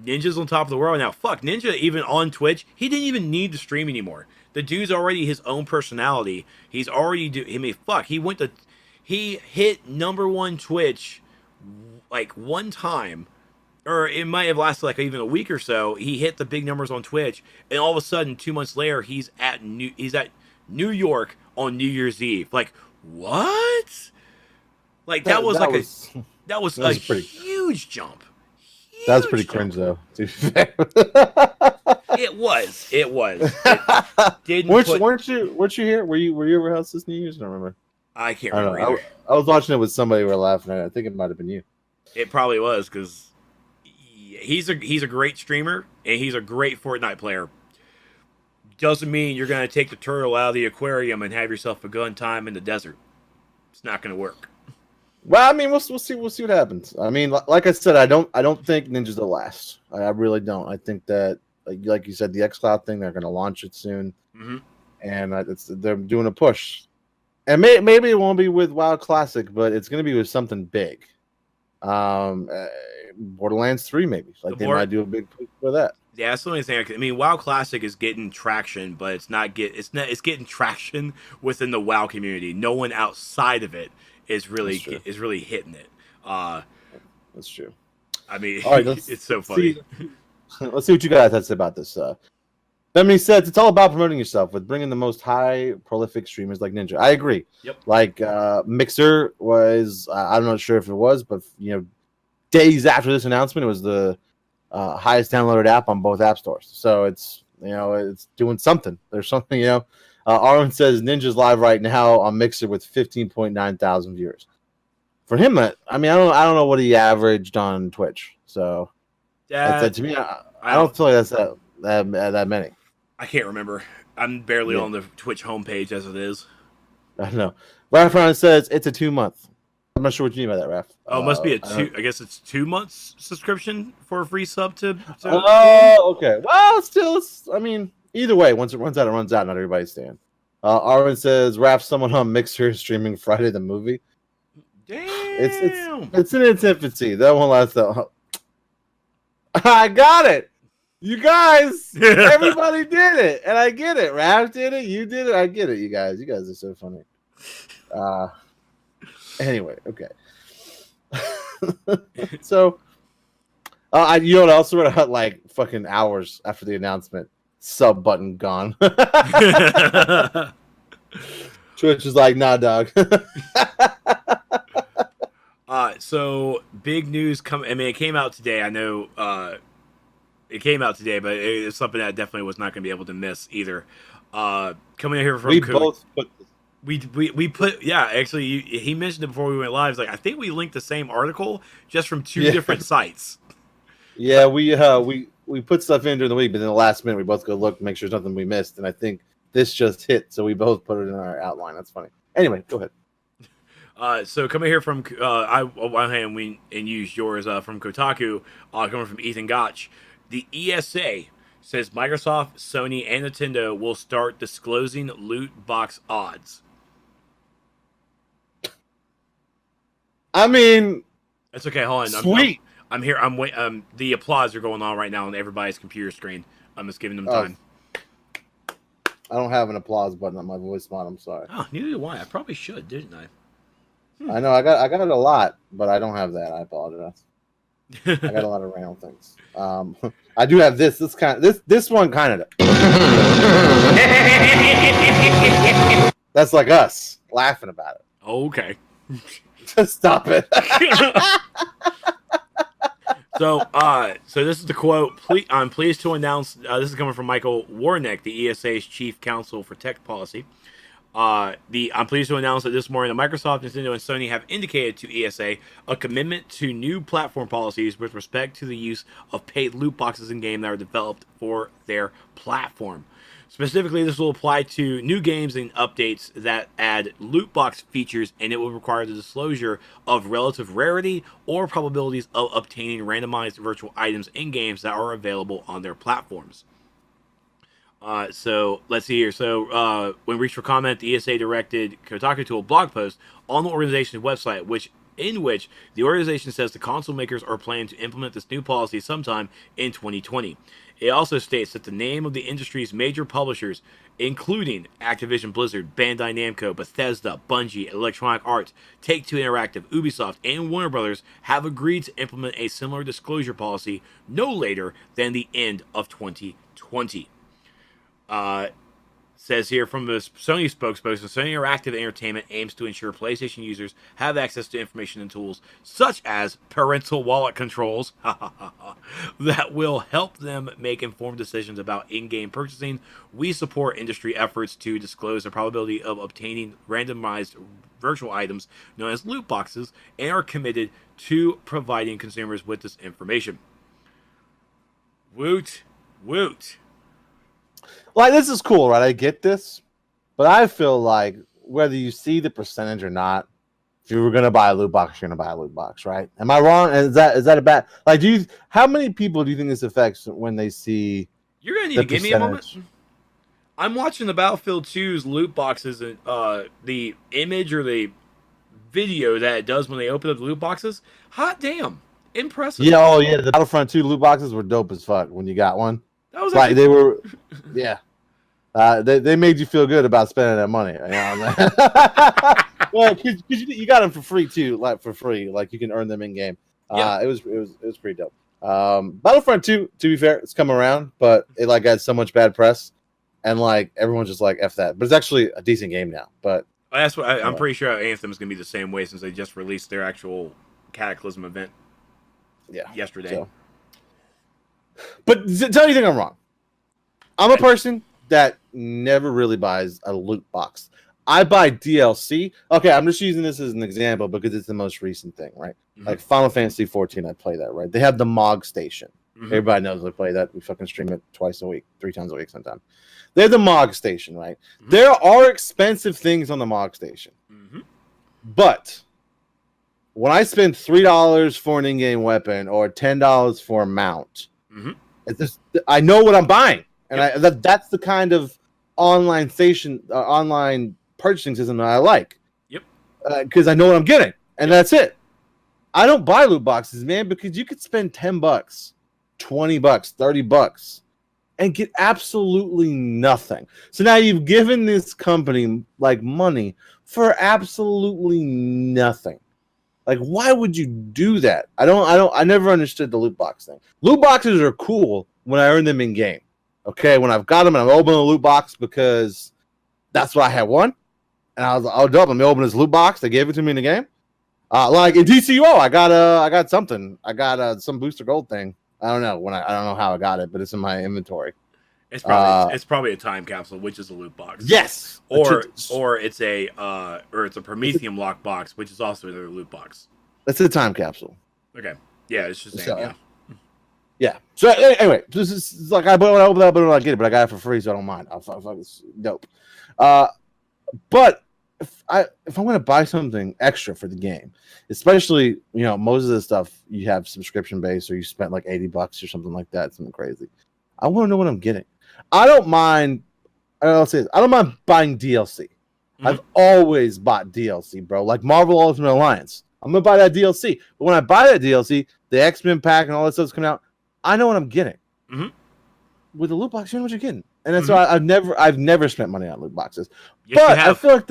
Ninja's on top of the world now. Ninja, even on Twitch, he didn't even need to stream anymore. The dude's already his own personality. He's already he hit #1 Twitch like one time, or it might have lasted like even a week or so. He hit the big numbers on Twitch, and all of a sudden 2 months later he's at New York on New Year's Eve. Like, what? Like that was a huge jump. That's pretty cringe though. It was. Weren't you here? Were you ever house this New Year's? I don't remember. I can't remember. I was watching it with somebody we were laughing at. I think it might have been you. It probably was, because he's a great streamer and he's a great Fortnite player. Doesn't mean you're going to take the turtle out of the aquarium and have yourself a good time in the desert. It's not going to work. Well, I mean, we'll see what happens. I mean, like I said, I don't think Ninja's the last. I really don't. I think that, like you said, the XCloud thing, they're going to launch it soon, and they're doing a push. And maybe it won't be with WoW Classic, but it's going to be with something big. Borderlands 3, maybe. Like they might do a big push for that. Yeah, that's the only thing. I mean, WoW Classic is getting traction, but it's getting traction within the WoW community. No one outside of it is really hitting it. That's true. I mean, all right, it's so funny. Let's see what you guys have to say about this. Bemini says it's all about promoting yourself with bringing the most high prolific streamers like Ninja. I agree. Yep. Like Mixer was, I'm not sure if it was, but days after this announcement, it was the highest downloaded app on both app stores. So it's it's doing something. There's something. Arlen says Ninja's live right now on Mixer with 15.9 thousand viewers. For him, I don't know what he averaged on Twitch. So to me, I don't feel like that's that many. I can't remember. I'm barely on the Twitch homepage as it is. I don't know. Raphael says it's a 2-month. I'm not sure what you mean by that, Raph. Oh, it must be I guess it's 2 months subscription for a free sub to Oh, okay. Well, still, I mean, either way, once it runs out, it runs out. Not everybody's staying. Arwen says, Raph, someone on Mixer streaming Friday the movie. Damn. It's in its infancy. That won't last that long. I got it. You guys, everybody did it, and I get it. Raph did it, you did it, I get it. You guys are so funny. Anyway, okay. So, you know what else? We're at like fucking hours after the announcement. Sub button gone. Twitch is like, nah, dog. So big news it came out today. I know. It came out today, but it's something that definitely was not going to be able to miss either. Coming in here from we put actually he mentioned it before we went live. It's like I think we linked the same article just from two different sites. Yeah, we put stuff in during the week, but in the last minute we both go look, make sure there's nothing we missed, and I think this just hit, so we both put it in our outline. That's funny. Anyway, go ahead. So coming here from on one hand we used yours from Kotaku, coming from Ethan Gotch. The ESA says Microsoft, Sony, and Nintendo will start disclosing loot box odds. I mean, that's okay. Hold on. Sweet. I'm here. I'm wait. The applause are going on right now on everybody's computer screen. I'm just giving them time. I don't have an applause button on my voice mod. I'm sorry. Oh, neither do I. I probably should, didn't I? I know. I got it a lot, but I don't have that. I apologize. I got a lot of random things. I do have this. This one kind of. That's like us laughing about it. Okay. Just stop it. So this is the quote. I'm pleased to announce. This is coming from Michael Warnick, the ESA's chief counsel for tech policy. I'm pleased to announce that this morning, the Microsoft, Nintendo, and Sony have indicated to ESA a commitment to new platform policies with respect to the use of paid loot boxes in games that are developed for their platform. Specifically, this will apply to new games and updates that add loot box features, and it will require the disclosure of relative rarity or probabilities of obtaining randomized virtual items in games that are available on their platforms. So let's see here. So when reached for comment, the ESA directed Kotaku to a blog post on the organization's website, in which the organization says the console makers are planning to implement this new policy sometime in 2020. It also states that the name of the industry's major publishers, including Activision Blizzard, Bandai Namco, Bethesda, Bungie, Electronic Arts, Take-Two Interactive, Ubisoft, and Warner Brothers, have agreed to implement a similar disclosure policy no later than the end of 2020. Says here from the Sony spokesperson, Sony Interactive Entertainment aims to ensure PlayStation users have access to information and tools such as parental wallet controls that will help them make informed decisions about in-game purchasing. We support industry efforts to disclose the probability of obtaining randomized virtual items known as loot boxes and are committed to providing consumers with this information. Woot, woot. Like, this is cool, right? I get this, but I feel like whether you see the percentage or not, if you were gonna buy a loot box, you're gonna buy a loot box, right? Am I wrong? Is that a bad? Like, how many people do you think this affects when they see? You're gonna need to give me a moment. I'm watching the Battlefield 2's loot boxes and the image or the video that it does when they open up the loot boxes. Hot damn, impressive. Yeah, oh yeah, the Battlefront 2 loot boxes were dope as fuck when you got one. That was like they were, yeah. They made you feel good about spending that money. You know? Well, because you got them for free too, like for free, like you can earn them in game. It was pretty dope. Battlefront 2, to be fair, it's come around, but it like got so much bad press, and like everyone's just like F that. But it's actually a decent game now. But that's what I'm pretty sure Anthem is gonna be the same way since they just released their actual Cataclysm event. Yeah, yesterday. So. But tell you think I'm wrong. I'm a person that never really buys a loot box. I buy DLC. Okay, I'm just using this as an example because it's the most recent thing, right? Mm-hmm. Like Final Fantasy 14, I play that, right? They have the MOG station. Mm-hmm. Everybody knows I play that. We fucking stream it twice a week, 3 times a week sometimes. They have the MOG station, right? Mm-hmm. There are expensive things on the MOG station. Mm-hmm. But when I spend $3 for an in-game weapon or $10 for a mount, mm-hmm. it's just, I know what I'm buying. And that's the kind of online purchasing system that I like. Yep. Because I know what I'm getting, and that's it. I don't buy loot boxes, man, because you could spend $10, $20, $30, and get absolutely nothing. So now you've given this company like money for absolutely nothing. Like, why would you do that? I never understood the loot box thing. Loot boxes are cool when I earn them in game. Okay, when I've got them and I'm opening a loot box because that's what I had won. And I was like, oh, dope, let me open this loot box. They gave it to me in the game. Like in DCUO, I got something. I got some booster gold thing. I don't know I don't know how I got it, but it's in my inventory. It's probably a time capsule, which is a loot box. Yes. Or it's a Prometheum lock box, which is also another loot box. That's a time capsule. Okay. Yeah, it's just saying, yeah. Yeah. So anyway, this is like I open up and I get it, but I got it for free, so I don't mind. It's dope. But if I'm going to buy something extra for the game, especially most of the stuff you have subscription based or you spent like $80 or something like that, something crazy. I want to know what I'm getting. I don't mind. I'll say this, I don't mind buying DLC. Mm-hmm. I've always bought DLC, bro. Like Marvel Ultimate Alliance. I'm gonna buy that DLC. But when I buy that DLC, the X-Men pack and all that stuff's coming out. I know what I'm getting. Mm-hmm. With the loot box, you know what you're getting, and that's why I've never spent money on loot boxes. Yes, but I feel like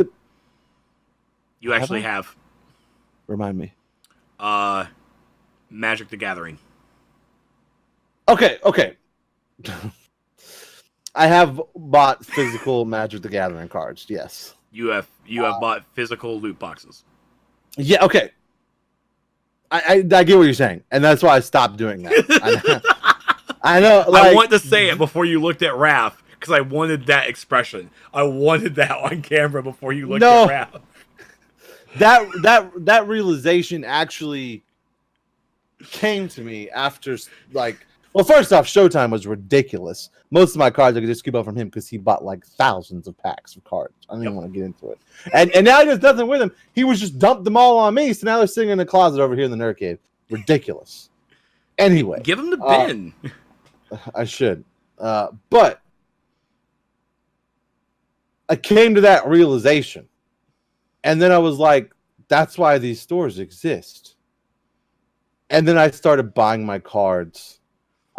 you actually have. Remind me. Magic the Gathering. Okay. I have bought physical Magic the Gathering cards. Yes. You have bought physical loot boxes. Yeah. Okay. I get what you're saying, and that's why I stopped doing that. I know. Like, I wanted to say it before you looked at Raph because I wanted that expression. I wanted that on camera before you looked at Raph. That realization actually came to me after well, first off, Showtime was ridiculous. Most of my cards I could just keep up from him because he bought like thousands of packs of cards. I don't even want to get into it. And now there's nothing with him. He was just dumped them all on me. So now they're sitting in the closet over here in the Nerd Cave. Ridiculous. Anyway. Give him the bin. I should. But I came to that realization. And then I was like, that's why these stores exist. And then I started buying my cards.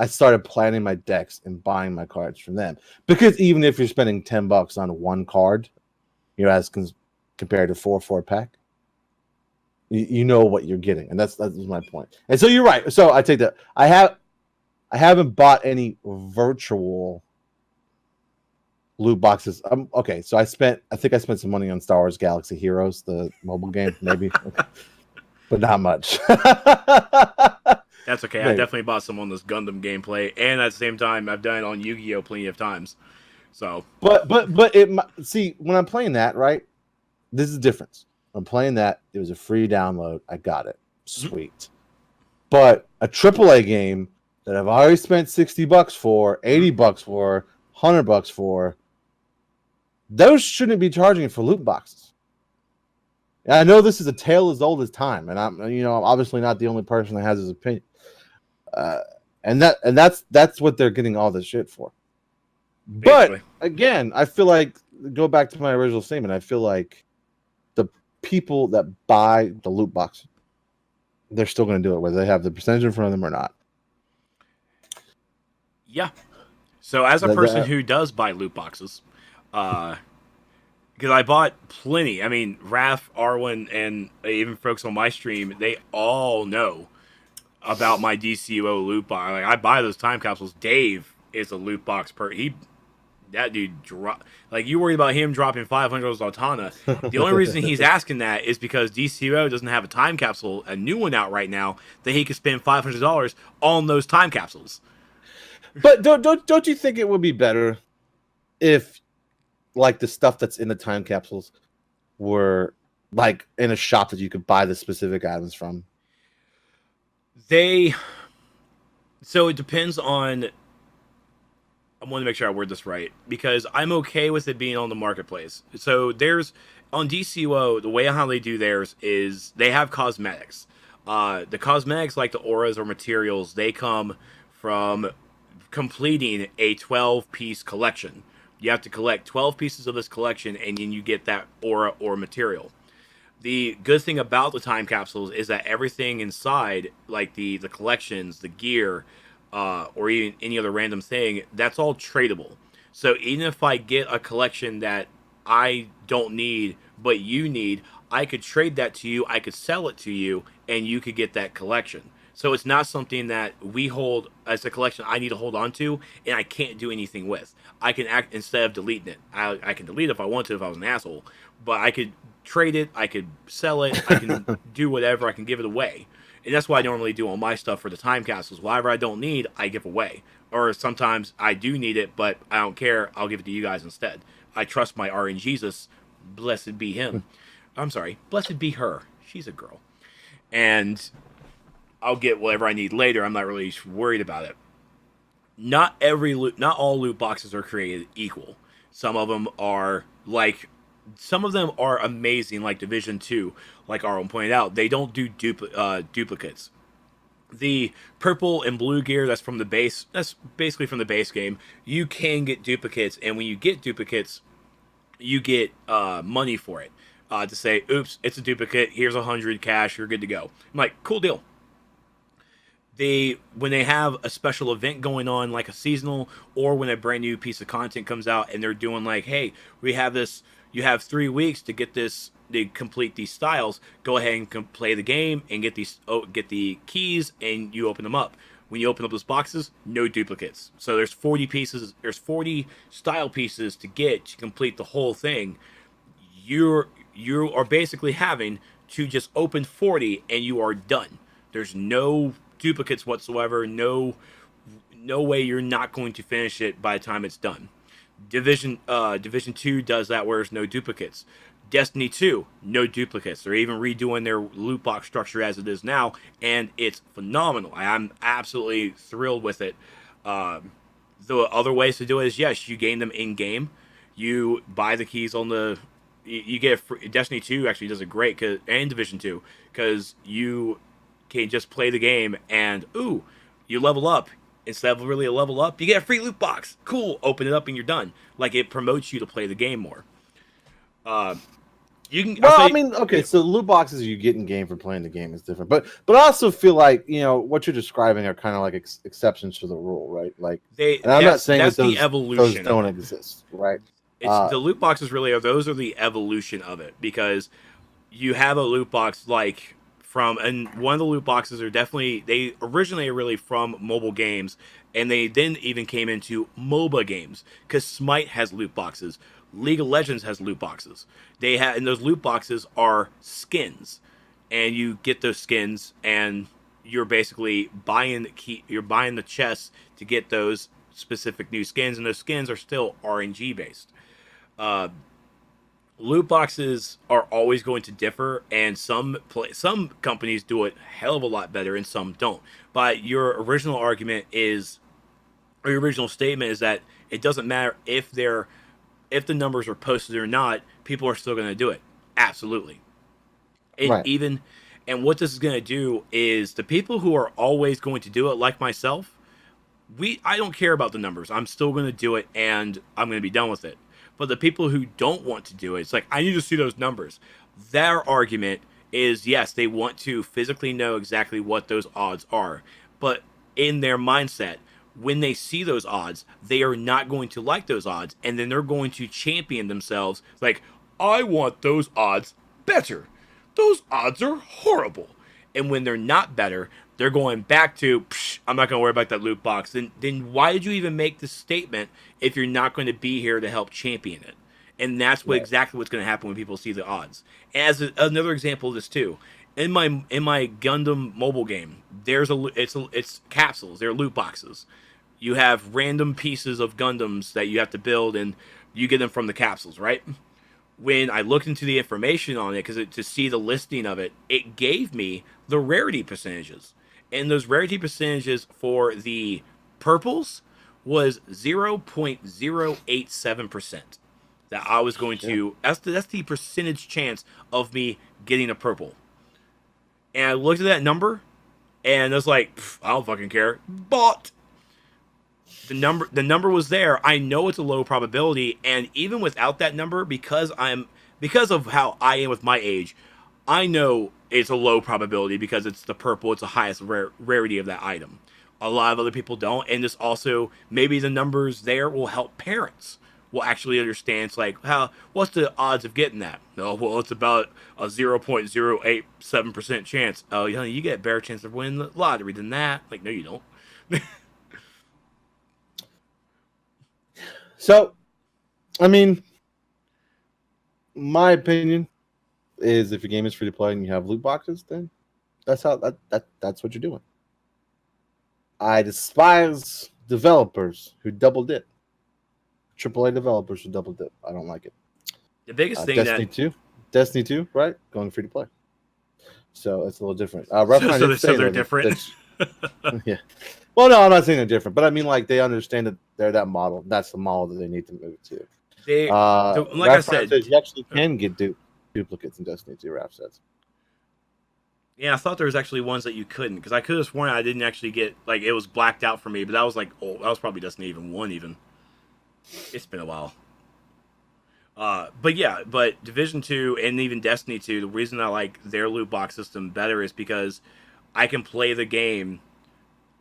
I started planning my decks and buying my cards from them. Because even if you're spending $10 on one card, as compared to 4 pack, you know what you're getting. And that's my point. And so you're right. So I take that. I haven't bought any virtual loot boxes. Okay, so I think I spent some money on Star Wars Galaxy Heroes, the mobile game, maybe. But not much. That's okay. Maybe. I definitely bought some on this Gundam gameplay, and at the same time, I've done it on Yu-Gi-Oh! Plenty of times. So, but see, when I'm playing that, right? This is the difference. I'm playing that. It was a free download. I got it. Sweet. Mm-hmm. But a AAA game that I've already spent $60 for, $80 for, $100 for, those shouldn't be charging for loot boxes. And I know this is a tale as old as time, and I'm obviously not the only person that has his opinion. And that's what they're getting all this shit for. Basically. But again, I feel like go back to my original statement. I feel like the people that buy the loot box, they're still going to do it, whether they have the percentage in front of them or not. Yeah. So as a person who does buy loot boxes, because I bought plenty. I mean, Raph, Arwen, and even folks on my stream, they all know about my DCO loot box. Like, I buy those time capsules. Dave is a loot box that dude like, you worried about him dropping 500 Zoltana. The only reason he's asking that is because DCO doesn't have a time capsule, a new one out right now, that he could spend $500 on those time capsules. But don't you think it would be better if, like, the stuff that's in the time capsules were like in a shop that you could buy the specific items from? So it depends on. I want to make sure I word this right, because I'm okay with it being on the marketplace. So there's on DCO, the way how they do theirs is they have cosmetics. The cosmetics, like the auras or materials, they come from completing a 12-piece collection. You have to collect 12 pieces of this collection, and then you get that aura or material. The good thing about the time capsules is that everything inside, like the collections, the gear, or even any other random thing, that's all tradable. So even if I get a collection that I don't need, but you need, I could trade that to you, I could sell it to you, and you could get that collection. So it's not something that we hold as a collection I need to hold on to, and I can't do anything with. I can act instead of deleting it. I can delete it if I want to, if I was an asshole, but I could trade it, I could sell it, I can do whatever, I can give it away. And that's what I normally do on my stuff for the time capsules. Whatever I don't need, I give away. Or sometimes I do need it, but I don't care, I'll give it to you guys instead. I trust my RNGesus, blessed be him. I'm sorry, blessed be her. She's a girl. And I'll get whatever I need later. I'm not really worried about it. Not all loot boxes are created equal. Some of them are amazing, like Division 2, like Arlen pointed out. They don't do duplicates. The purple and blue gear that's basically from the base game, you can get duplicates, and when you get duplicates, you get money for it. To say, oops, it's a duplicate, here's 100 cash, you're good to go. I'm like, cool deal. When they have a special event going on, like a seasonal, or when a brand new piece of content comes out and they're doing like, hey, we have this, you have 3 weeks to get this, to complete these styles, go ahead and play the game and get the keys, and you open them up. When you open up those boxes, no duplicates. So there's 40 style pieces to get to complete the whole thing. You are basically having to just open 40 and you are done. There's no duplicates whatsoever. No way you're not going to finish it by the time it's done. Division 2 does that, where there's no duplicates. Destiny 2, no duplicates. They're even redoing their loot box structure as it is now, and it's phenomenal. I'm absolutely thrilled with it. The other ways to do it is, yes, you gain them in game. You buy the keys on the. You get Destiny 2 actually does it great, and Division 2, because you can just play the game and you level up. Instead of really a level up, you get a free loot box. Cool, open it up and you're done. Like, it promotes you to play the game more. You can. Well, I mean, okay, so loot boxes you get in game for playing the game is different, but I also feel like what you're describing are kind of like exceptions to the rule, right? Like, and I'm not saying that those, the evolution. Those don't exist, right? The loot boxes really are. Those are the evolution of it, because you have a loot box and one of the loot boxes are definitely, they originally are really from mobile games, and they then even came into MOBA games, because Smite has loot boxes, League of Legends has loot boxes. And those loot boxes are skins, and you get those skins, and you're basically buying the chests to get those specific new skins, and those skins are still RNG based. Loot boxes are always going to differ, and some companies do it a hell of a lot better, and some don't. But your original statement is that it doesn't matter if the numbers are posted or not, people are still going to do it. Absolutely. And Right. and what this is going to do is the people who are always going to do it, like myself, I don't care about the numbers. I'm still going to do it, and I'm going to be done with it. But the people who don't want to do it, it's like, I need to see those numbers. Their argument is, yes, they want to physically know exactly what those odds are. But in their mindset, when they see those odds, they are not going to like those odds, and then they're going to champion themselves. Like, I want those odds better. Those odds are horrible. And when they're not better, they're going back to, I'm not going to worry about that loot box. Then why did you even make this statement if you're not going to be here to help champion it? And that's exactly what's going to happen when people see the odds. As another example of this too, in my Gundam mobile game, it's capsules. They're loot boxes. You have random pieces of Gundams that you have to build, and you get them from the capsules, right? When I looked into the information on it, to see the listing of it, it gave me the rarity percentages. And those rarity percentages for the purples was 0.087%. That I was going to... That's the percentage chance of me getting a purple. And I looked at that number, and I was like, I don't fucking care. Bought! The number was there. I know it's a low probability, and even without that number, because of how I am with my age, I know it's a low probability because it's the purple. It's the highest rarity of that item. A lot of other people don't, and this also, maybe the numbers there will help parents. Will actually understand. It's like, what's the odds of getting that? No, well, it's about a 0.087% chance. Oh, you get a better chance of winning the lottery than that. Like, no, you don't. So, I mean, my opinion is if your game is free to play and you have loot boxes, then that's that's what you're doing. I despise developers who double dip. AAA developers who double dip. I don't like it. The biggest thing Destiny 2, right? Going free to play. So it's a little different. So they're different. Yeah. Well, no, I'm not saying they're different, but I mean, like, they understand that they're that model. That's the model that they need to move to. Like I said, you actually can get duplicates in Destiny 2. Raph says. Yeah, I thought there was actually ones that you couldn't, because I could have sworn I didn't actually get, like, it was blacked out for me, but that was like, that was probably Destiny 1 even. It's been a while. But Division 2 and even Destiny 2, the reason I like their loot box system better is because I can play the game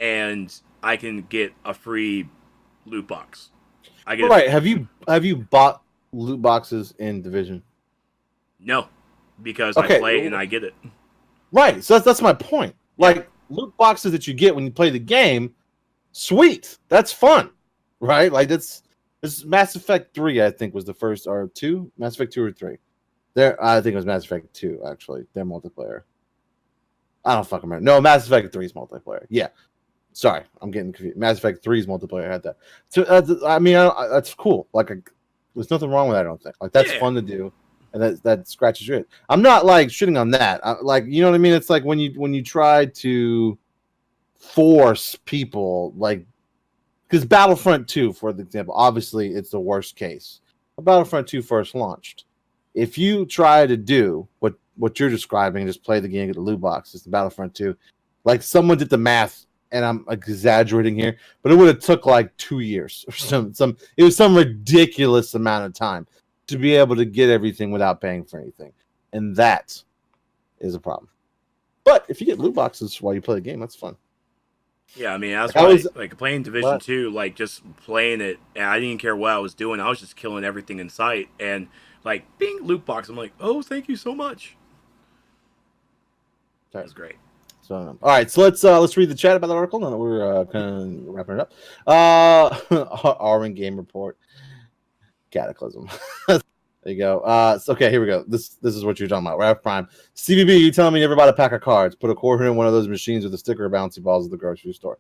and I can get a free loot box. Right. Have you bought loot boxes in Division? No, because I play and I get it. Right. So that's my point. Like, loot boxes that you get when you play the game, sweet. That's fun. Right? Like, this Mass Effect 3, I think, was the first, or 2? Mass Effect 2 or 3? I think it was Mass Effect 2, actually. Their multiplayer. I don't fucking remember. No, Mass Effect 3's multiplayer. Yeah. Sorry, I'm getting confused. Mass Effect 3's multiplayer had that. So, I mean, that's cool. Like, there's nothing wrong with that, I don't think. Like, that's fun to do, and that scratches your head. I'm not, like, shitting on that. Like, you know what I mean? It's like when you try to force people, like, because Battlefront 2, for example, obviously it's the worst case. When Battlefront 2 first launched, if you try to do what you're describing, just play the game, get the loot box, it's the Battlefront 2, like, someone did the math, and I'm exaggerating here, but it would have took like 2 years or it was some ridiculous amount of time to be able to get everything without paying for anything. And that is a problem. But if you get loot boxes while you play the game, that's fun. Yeah, I mean, that's why, like, playing Division 2, like, just playing it, and I didn't care what I was doing. I was just killing everything in sight, and, like, bing, loot box. I'm like, oh, thank you so much. That was great. So, all right, so let's read the chat about the article. Now that we're kind of wrapping it up. Arwen Game Report, Cataclysm. There you go. Okay, here we go. This is what you're talking about. Raph Prime, CBB. You telling me you never bought a pack of cards? Put a quarter in one of those machines with a sticker of bouncy balls at the grocery store.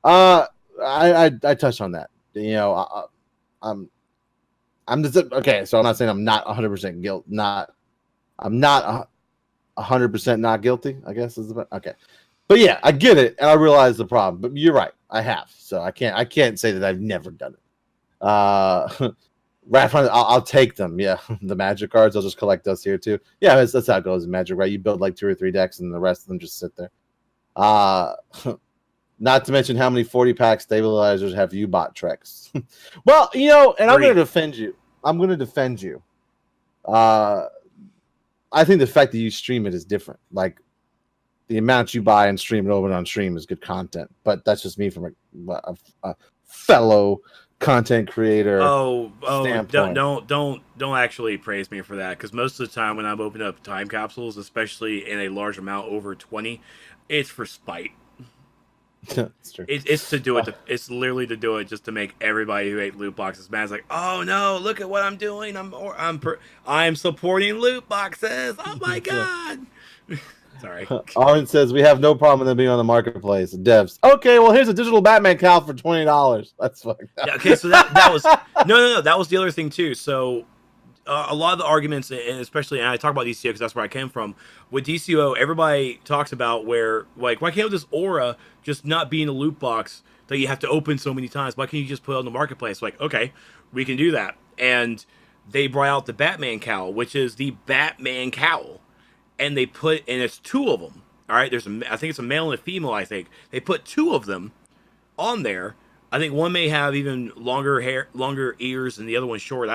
I touched on that. You know, I'm just okay. So I'm not saying I'm not 100% guilt. I'm not 100% not guilty, I guess is okay. But yeah, I get it, and I realize the problem. But you're right, I have. So I can't say that I've never done it. Right, I'll take them. Yeah, the Magic cards. I'll just collect those here too. Yeah, that's how it goes in Magic, right? You build like 2 or 3 decks, and the rest of them just sit there. Not to mention how many 40-pack stabilizers have you bought, Trex? Well, you know, and I'm going to defend you. I'm going to defend you. I think the fact that you stream it is different. Like, the amount you buy and stream it over on stream is good content. But that's just me from a fellow content creator. Standpoint. Don't actually praise me for that, because most of the time when I'm opening up time capsules, especially in a large amount over 20, it's for spite. That's true. It's to do it. It's literally to do it just to make everybody who ate loot boxes mad. It's like, oh no, look at what I'm doing. I'm supporting loot boxes. Oh my god. Sorry. Arlen says we have no problem with them being on the marketplace. Devs. Okay, well here's a digital Batman cowl for $20. That's fucked up. Yeah, okay, so that was no. That was the other thing too. So a lot of the arguments, and especially, and I talk about DCO because that's where I came from. With DCO, everybody talks about where, like, why can't this aura just not be in a loot box that you have to open so many times? Why can't you just put it on the marketplace? Like, okay, we can do that. And they brought out the Batman cowl, which is the Batman cowl. And they put, and it's 2 of them. All right, I think it's a male and a female. I think they put 2 of them on there. I think one may have even longer hair, longer ears, and the other one's short.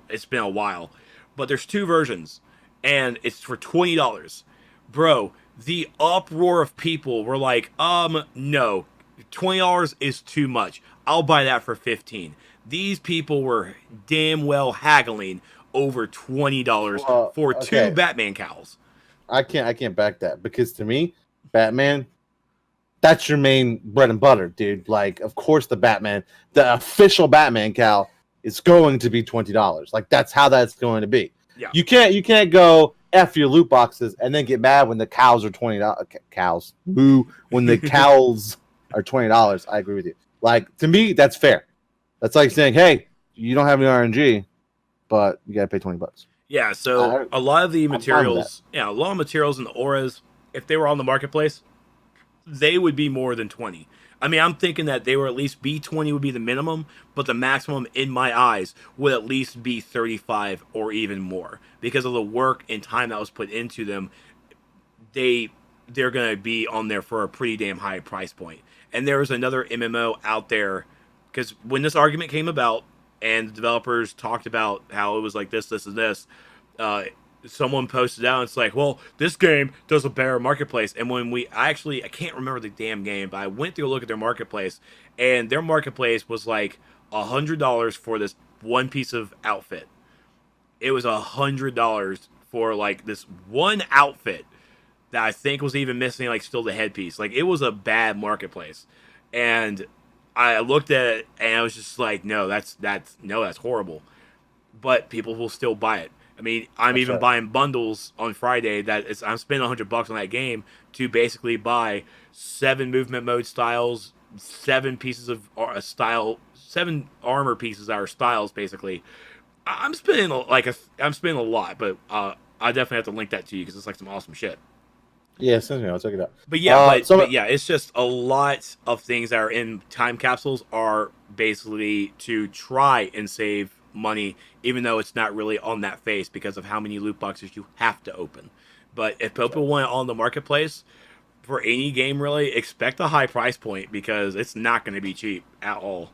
It's been a while, but there's 2 versions, and it's for $20, bro. The uproar of people were like, no, $20 is too much. I'll buy that for $15. These people were damn well haggling over $20 for 2 Batman cowls. I can't back that, because to me, Batman, that's your main bread and butter, dude. Like, of course, the official Batman cowl is going to be $20. Like, that's how that's going to be. Yeah. You can't go F your loot boxes and then get mad when the cows are $20. Cows. Boo. When the cows are $20. I agree with you. Like, to me, that's fair. That's like saying, hey, you don't have any RNG, but you gotta pay $20. Yeah, so a lot of the materials, a lot of materials in the auras, if they were on the marketplace, they would be more than 20. I mean, I'm thinking that they would at least be 20 would be the minimum, but the maximum in my eyes would at least be 35 or even more, because of the work and time that was put into them. They're going to be on there for a pretty damn high price point. And there was another MMO out there, because when this argument came about and the developers talked about how it was like this, and this, someone posted out, and it's like, well, this game does a better marketplace. And when I can't remember the damn game, but I went through a look at their marketplace, and their marketplace was like $100 for this one piece of outfit. It was $100 for like this one outfit that I think was even missing like still the headpiece. Like, it was a bad marketplace. And I looked at it and I was just like, no, that's horrible. But people will still buy it. I mean, I'm even buying bundles on Friday I'm spending $100 on that game to basically buy 7 movement mode styles, 7 pieces of style, 7 armor pieces that are styles basically. I'm spending a lot, but I definitely have to link that to you because it's like some awesome shit. Yeah, send me. I'll check it out. But yeah, but yeah, it's just a lot of things that are in time capsules are basically to try and save money, even though it's not really on that face because of how many loot boxes you have to open. But if people want it on the marketplace for any game, really expect a high price point because it's not going to be cheap at all.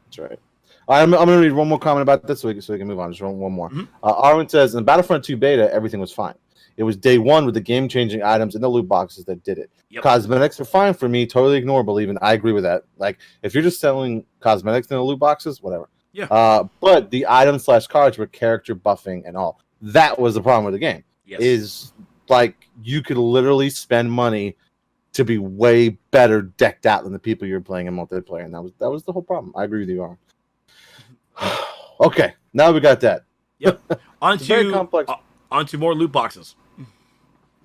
That's right. I'm going to read one more comment about this so we can move on. Just one more. Mm-hmm. Arwen says, in Battlefront 2 beta, everything was fine. It was day 1 with the game-changing items in the loot boxes that did it. Yep. Cosmetics are fine for me. Totally ignorable even. I agree with that. Like, if you're just selling cosmetics in the loot boxes, whatever. Yeah. But the items/cards were character buffing and all. That was the problem with the game. Yes. Is, like, you could literally spend money to be way better decked out than the people you're playing in multiplayer. And that was the whole problem. I agree with you, Arwen. Okay. Now we got that. Yep. Onto more loot boxes.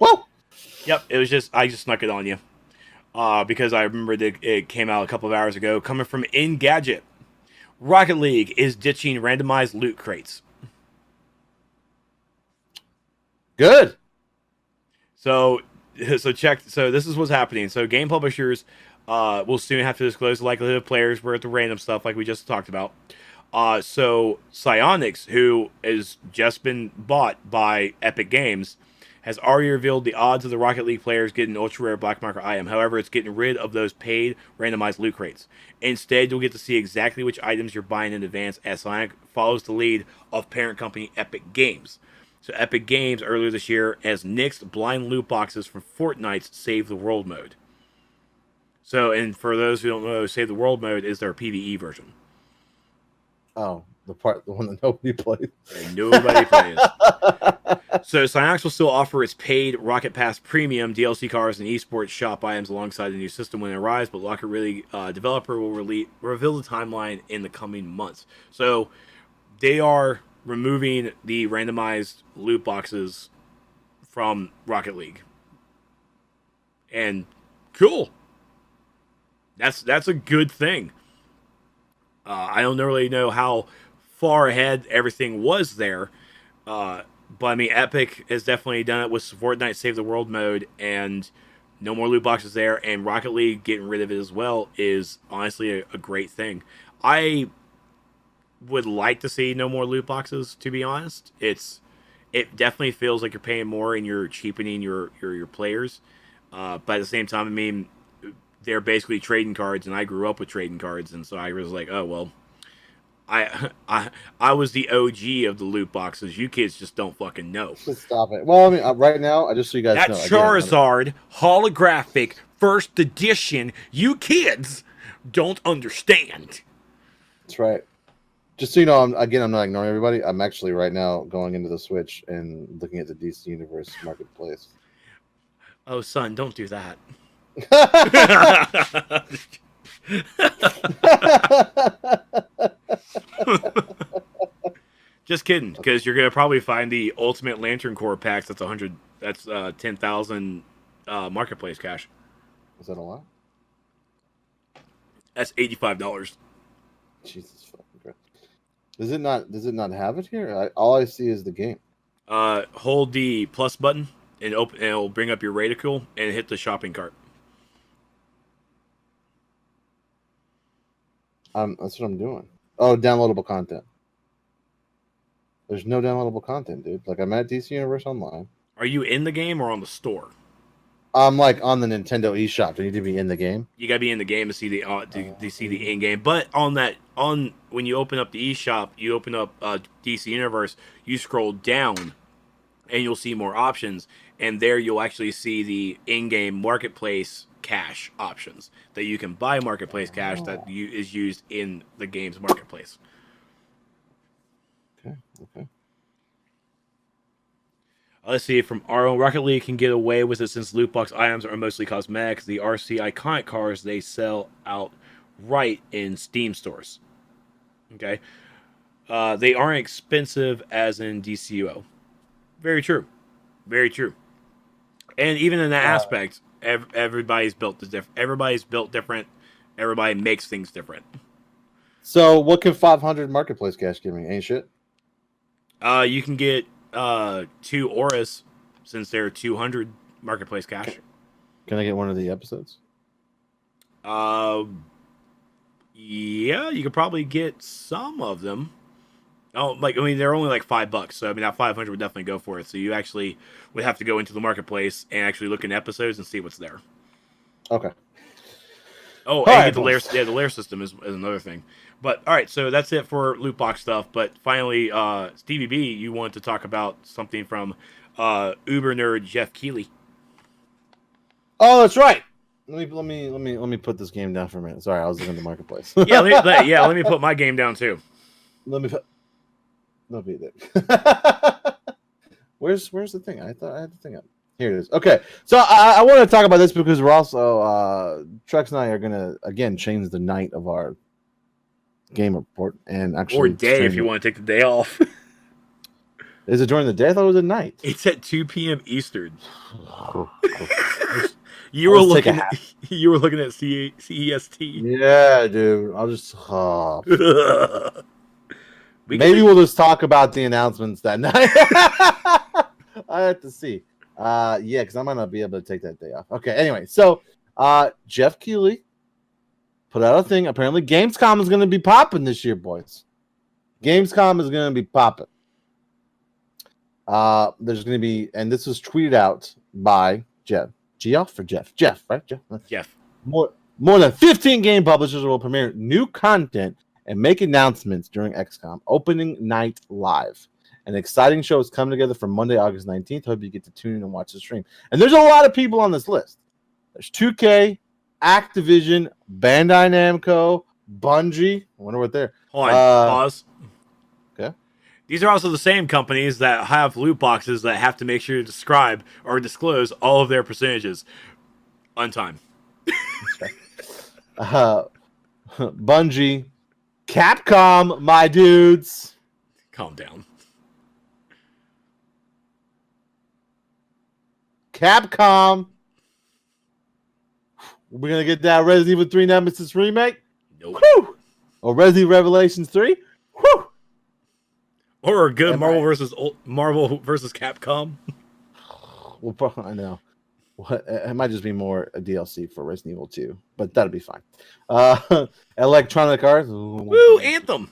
Well, yep, it was I just snuck it on you. Because I remember it came out a couple of hours ago. Coming from Engadget, Rocket League is ditching randomized loot crates. Good. So this is what's happening. So game publishers will soon have to disclose the likelihood of players were at the random stuff like we just talked about. So Psyonix, who has just been bought by Epic Games, has already revealed the odds of the Rocket League players getting an ultra rare black market item. However, it's getting rid of those paid randomized loot crates. Instead, you'll get to see exactly which items you're buying in advance as Psyonix follows the lead of parent company Epic Games. So Epic Games earlier this year has nixed blind loot boxes from Fortnite's Save the World mode. So, and for those who don't know, Save the World mode is their PvE version. Oh, the one that nobody played. And nobody plays. So Psyonix will still offer its paid Rocket Pass Premium DLC cars and esports shop items alongside the new system when it arrives, but Rocket League developer will reveal the timeline in the coming months. So they are removing the randomized loot boxes from Rocket League. And cool. That's a good thing. I don't really know how far ahead everything was there. But I mean, Epic has definitely done it with Fortnite Save the World mode, and no more loot boxes there, and Rocket League getting rid of it as well is honestly a great thing. I would like to see no more loot boxes, to be honest. It definitely feels like you're paying more and you're cheapening your players. But at the same time, I mean, they're basically trading cards, and I grew up with trading cards, and so I was like, oh well, I was the OG of the loot boxes. You kids just don't fucking know. Stop it. Well, I mean, right now, just so you guys That know, Charizard holographic first edition, you kids don't understand. That's right. Just so you know, I'm not ignoring everybody. I'm actually right now going into the Switch and looking at the DC Universe Marketplace. Oh, son, don't do that. Just kidding, because you're gonna probably find the Ultimate Lantern Core packs. That's 100. That's 10,000 marketplace cash. Is that a lot? That's $85. Jesus fucking Christ! Does it not have it here? All I see is the game. Hold the plus button and open, and it'll bring up your Radical and hit the shopping cart. That's what I'm doing. Oh, downloadable content. There's no downloadable content, dude. Like, I'm at DC Universe Online. Are you in the game or on the store? I'm like on the Nintendo eShop. Do I need to be in the game? You gotta be in the game to see the to see the in game. But when you open up the eShop, you open up DC Universe. You scroll down, and you'll see more options. And there you'll actually see the in-game marketplace cash options that you can buy marketplace cash that is used in the game's marketplace. Okay. Let's see. From our own, Rocket League can get away with it since loot box items are mostly cosmetics. The RC iconic cars they sell outright in Steam stores. Okay. They aren't expensive as in DCUO. Very true. Very true. And even in that aspect, everybody's built different. Everybody's built different. Everybody makes things different. So, what can 500 marketplace cash give me? Ain't shit. You can get 2 auras since they're 200 marketplace cash. Can I get one of the episodes? Yeah, you could probably get some of them. Oh, they're only like $5, so I mean that 500 would definitely go for it. So you actually would have to go into the marketplace and actually look in episodes and see what's there. Okay. Oh, and get the layer. Yeah, the layer system is another thing. But all right, so that's it for loot box stuff. But finally, Stevie B, you wanted to talk about something from Uber nerd Jeff Keighley. Oh, that's right. Let me put this game down for a minute. Sorry, I was looking at the marketplace. Let me put my game down too. No beat it. Where's the thing? I thought I had the thing up. Here it is. Okay, so I want to talk about this because we're also Trex and I are gonna again change the night of our game report and actually or day if you want to take the day off. Is it during the day? I thought it was at night. It's at 2 p.m. Eastern. You were looking at CEST. Yeah, dude. I'll just maybe we'll just talk about the announcements that night. I have to see. Yeah, because I might not be able to take that day off. Okay, anyway, so Jeff Keighley put out a thing. Apparently, Gamescom is going to be popping this year, boys. Gamescom is going to be popping. There's going to be, and this was tweeted out by Jeff. Geoff or Jeff? Jeff, right? Jeff. More than 15 game publishers will premiere new content and make announcements during XCOM Opening Night Live. An exciting show is coming together for Monday, August 19th. Hope you get to tune in and watch the stream. And there's a lot of people on this list. There's 2K, Activision, Bandai Namco, Bungie. I wonder what they're. Hold on, pause. Okay. These are also the same companies that have loot boxes that have to make sure to describe or disclose all of their percentages on time. Bungie, Capcom, my dudes. Calm down. Capcom. We're going to get that Resident Evil 3 Nemesis remake. Nope. Woo! Or Resident Evil Revelations 3. Woo! Or a good Marvel versus Capcom. Well, probably, I know. It might just be more a DLC for Resident Evil 2, but that'll be fine. Electronic Arts. Woo, Anthem.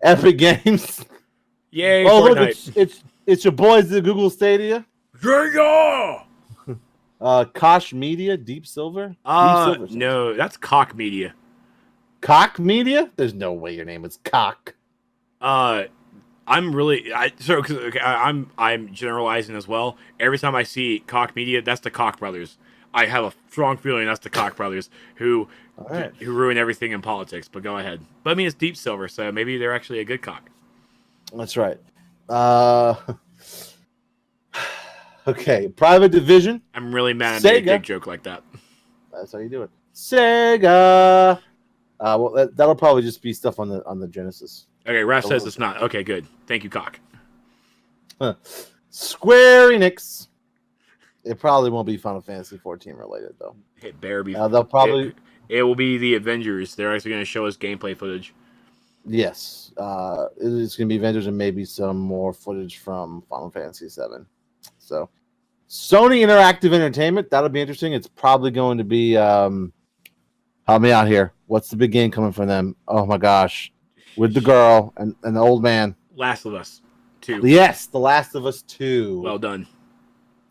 Epic Games. Yay, Fortnite. Look, it's your boys at Google Stadia. Yeah! Koch Media, Deep Silver. Deep Silver. No, that's Cock Media. Cock Media? There's no way your name is Cock. I'm generalizing as well. Every time I see Koch Media, that's the Koch brothers. I have a strong feeling that's the Koch brothers who ruin everything in politics. But go ahead. But I mean, it's Deep Silver, so maybe they're actually a good cock. That's right. Okay, Private Division. I'm really mad at a big joke like that. That's how you do it. Sega. Well, that'll probably just be stuff on the Genesis. Okay, Raph says it's not. Okay, good. Thank you, Cock. Square Enix. It probably won't be Final Fantasy 14 related though. It better be. They'll probably. It will be the Avengers. They're actually going to show us gameplay footage. Yes, it's going to be Avengers and maybe some more footage from Final Fantasy 7. So, Sony Interactive Entertainment, that'll be interesting. It's probably going to be, help me out here. What's the big game coming from them? Oh my gosh. With the girl and the old man. Last of Us 2. Yes, The Last of Us 2. Well done.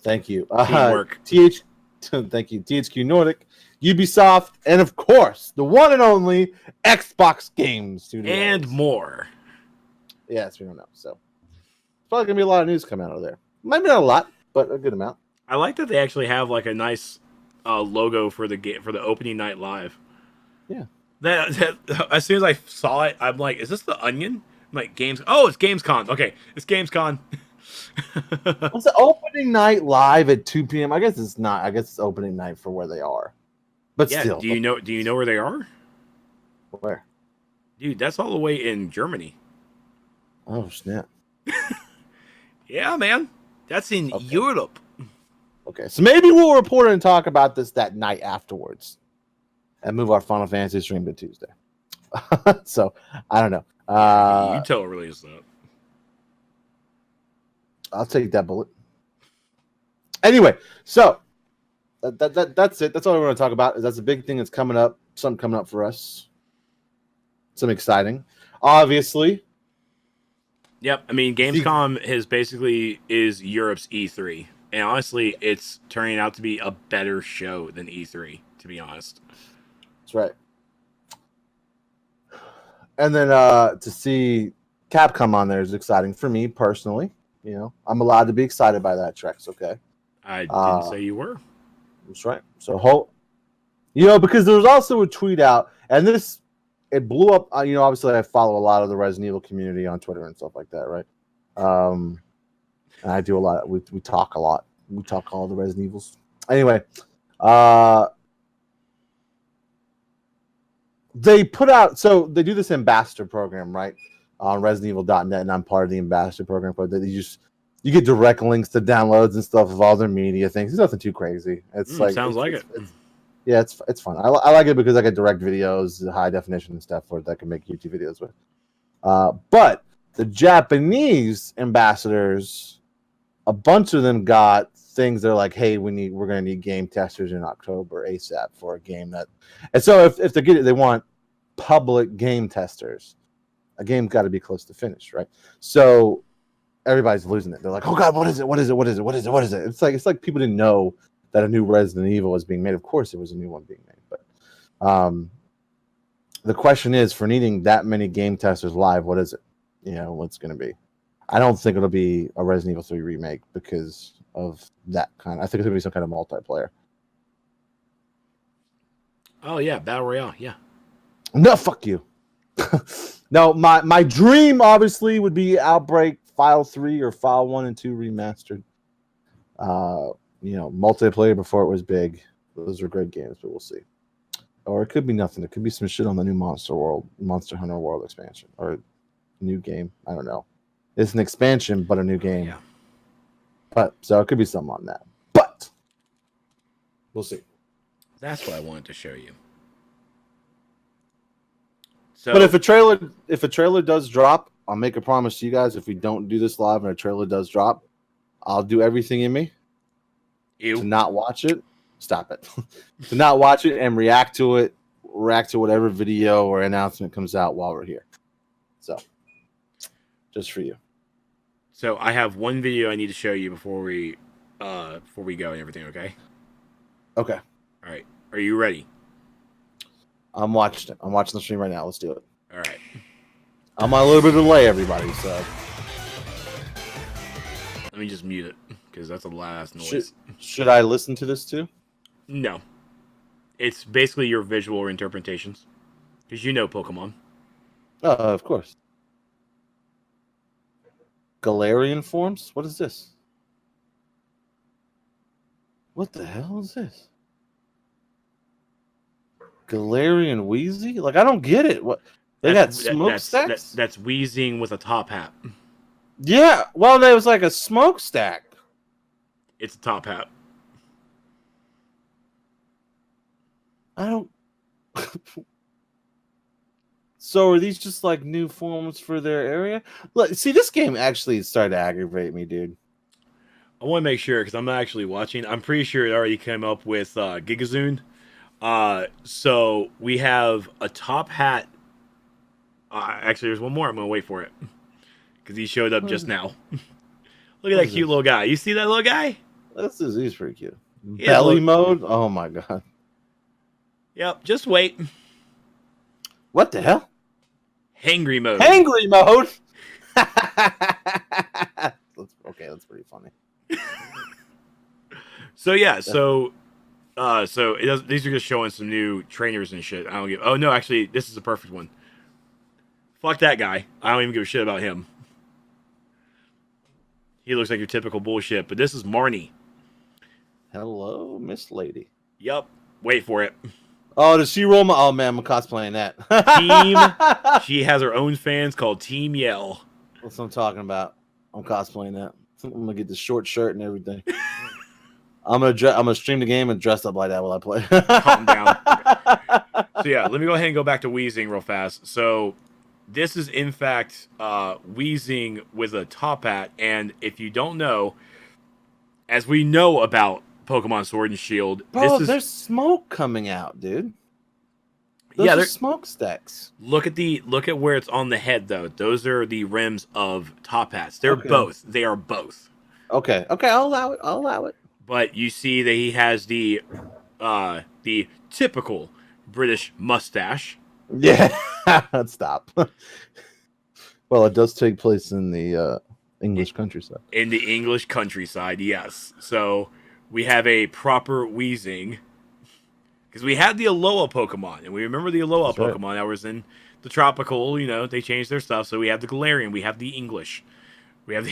Thank you. Teamwork. Thank you. THQ Nordic, Ubisoft, and of course, the one and only Xbox Game Studios. And more. Yes, we don't know. So, it's probably going to be a lot of news coming out of there. Might be not a lot, but a good amount. I like that they actually have like a nice logo for the game for the opening night live. Yeah. That as soon as I saw it, I'm like, is this the Onion? I'm like, Games. Oh, it's Gamescon. Okay, it's Gamescon. What's the opening night live at 2 p.m.? I guess it's not. I guess it's opening night for where they are. But yeah, still. Do you know where they are? Where? Dude, that's all the way in Germany. Oh snap! Yeah, man, that's in Europe. Okay, so maybe we'll report and talk about this that night afterwards, and move our Final Fantasy stream to Tuesday. So I don't know. You tell release that. I'll take that bullet. Anyway, so that's it. That's all we want to talk about. Is that's a big thing that's coming up. Something coming up for us. Some exciting, obviously. Yep. I mean, Gamescom is Europe's E3, and honestly, it's turning out to be a better show than E3. To be honest, that's right. And then to see Capcom on there is exciting for me personally. You know, I'm allowed to be excited by that, Trex. Okay. I didn't say you were. That's right. So, because there was also a tweet out, and it blew up. Obviously, I follow a lot of the Resident Evil community on Twitter and stuff like that, right? And I do a lot. We talk a lot. We talk all the Resident Evils. Anyway, they put out. So they do this ambassador program, right? On ResidentEvil.net, and I'm part of the ambassador program. But you get direct links to downloads and stuff of all their media things. It's nothing too crazy. It's sounds like it. Yeah, it's fun. I like it because I get direct videos, high definition and stuff that I can make YouTube videos with. But the Japanese ambassadors, a bunch of them got things. They're like, hey, we're going to need game testers in October ASAP for a game that. And so if they get it, they want public game testers. A game's got to be close to finished, right? So everybody's losing it. They're like, "Oh God, what is it? What is it? What is it? What is it? What is it?" It's like people didn't know that a new Resident Evil was being made. Of course, there was a new one being made, but the question is, for needing that many game testers live, what is it? What's going to be? I don't think it'll be a Resident Evil 3 remake because of that kind. I think it's going to be some kind of multiplayer. Oh yeah, Battle Royale. Yeah. No, fuck you. No, my dream obviously would be Outbreak File 3 or File 1 and 2 remastered. Multiplayer before it was big. Those are great games, but we'll see. Or it could be nothing. It could be some shit on the new Monster Hunter World expansion, or a new game. I don't know. It's an expansion, but a new game. Yeah. But so it could be something on that. But we'll see. That's what I wanted to show you. So, but if a trailer does drop, I'll make a promise to you guys. If we don't do this live and a trailer does drop, I'll do everything in me to not watch it. Stop it. To not watch it and react to whatever video or announcement comes out while we're here. So, just for you. So I have one video I need to show you before we go and everything. Okay. Okay. All right. Are you ready? I'm watching it. I'm watching the stream right now. Let's do it. All right. I'm on a little bit of delay, everybody. So let me just mute it because that's a last noise. Should I listen to this too? No. It's basically your visual interpretations because you know Pokemon. Of course. Galarian forms? What is this? What the hell is this? Galarian Wheezy? Like, I don't get it. What they got smokestacks? That's Wheezing with a top hat. Yeah. Well, there was like a smokestack. It's a top hat. I don't. So are these just like new forms for their area? Look, see, this game actually started to aggravate me, dude. I want to make sure because I'm not actually watching. I'm pretty sure it already came up with Gigazoon. So we have a top hat. Actually, there's one more. I'm gonna wait for it because he showed up just now. Look at that cute little guy. You see that little guy? He's pretty cute. Belly mode? Oh my god. Yep. Just wait. What the hell? Hangry mode. Hangry mode. Okay, that's pretty funny. So yeah, so these are just showing some new trainers and shit. I don't give. Oh no, actually, this is a perfect one. Fuck that guy. I don't even give a shit about him. He looks like your typical bullshit. But this is Marnie. Hello, Miss Lady. Yup. Wait for it. Oh, does she roll my? Oh man, I'm cosplaying that. Team. She has her own fans called Team Yell. That's what I'm talking about. I'm cosplaying that. I'm gonna get the short shirt and everything. I'm gonna stream the game and dress up like that while I play. Calm down. So yeah, let me go ahead and go back to Wheezing real fast. So this is in fact Wheezing with a top hat, and if you don't know, as we know about Pokemon Sword and Shield, there's smoke coming out, dude. Those are smokestacks. Look at where it's on the head though. Those are the rims of top hats. They're both. They are both. Okay, I'll allow it. But you see that he has the typical British mustache. Yeah, stop. Well, it does take place in the English countryside. In the English countryside, yes. So we have a proper Wheezing. Because we had the Alola Pokemon, and we remember the Alola Pokemon that was in the tropical, they changed their stuff. So we have the Galarian, we have the English. We have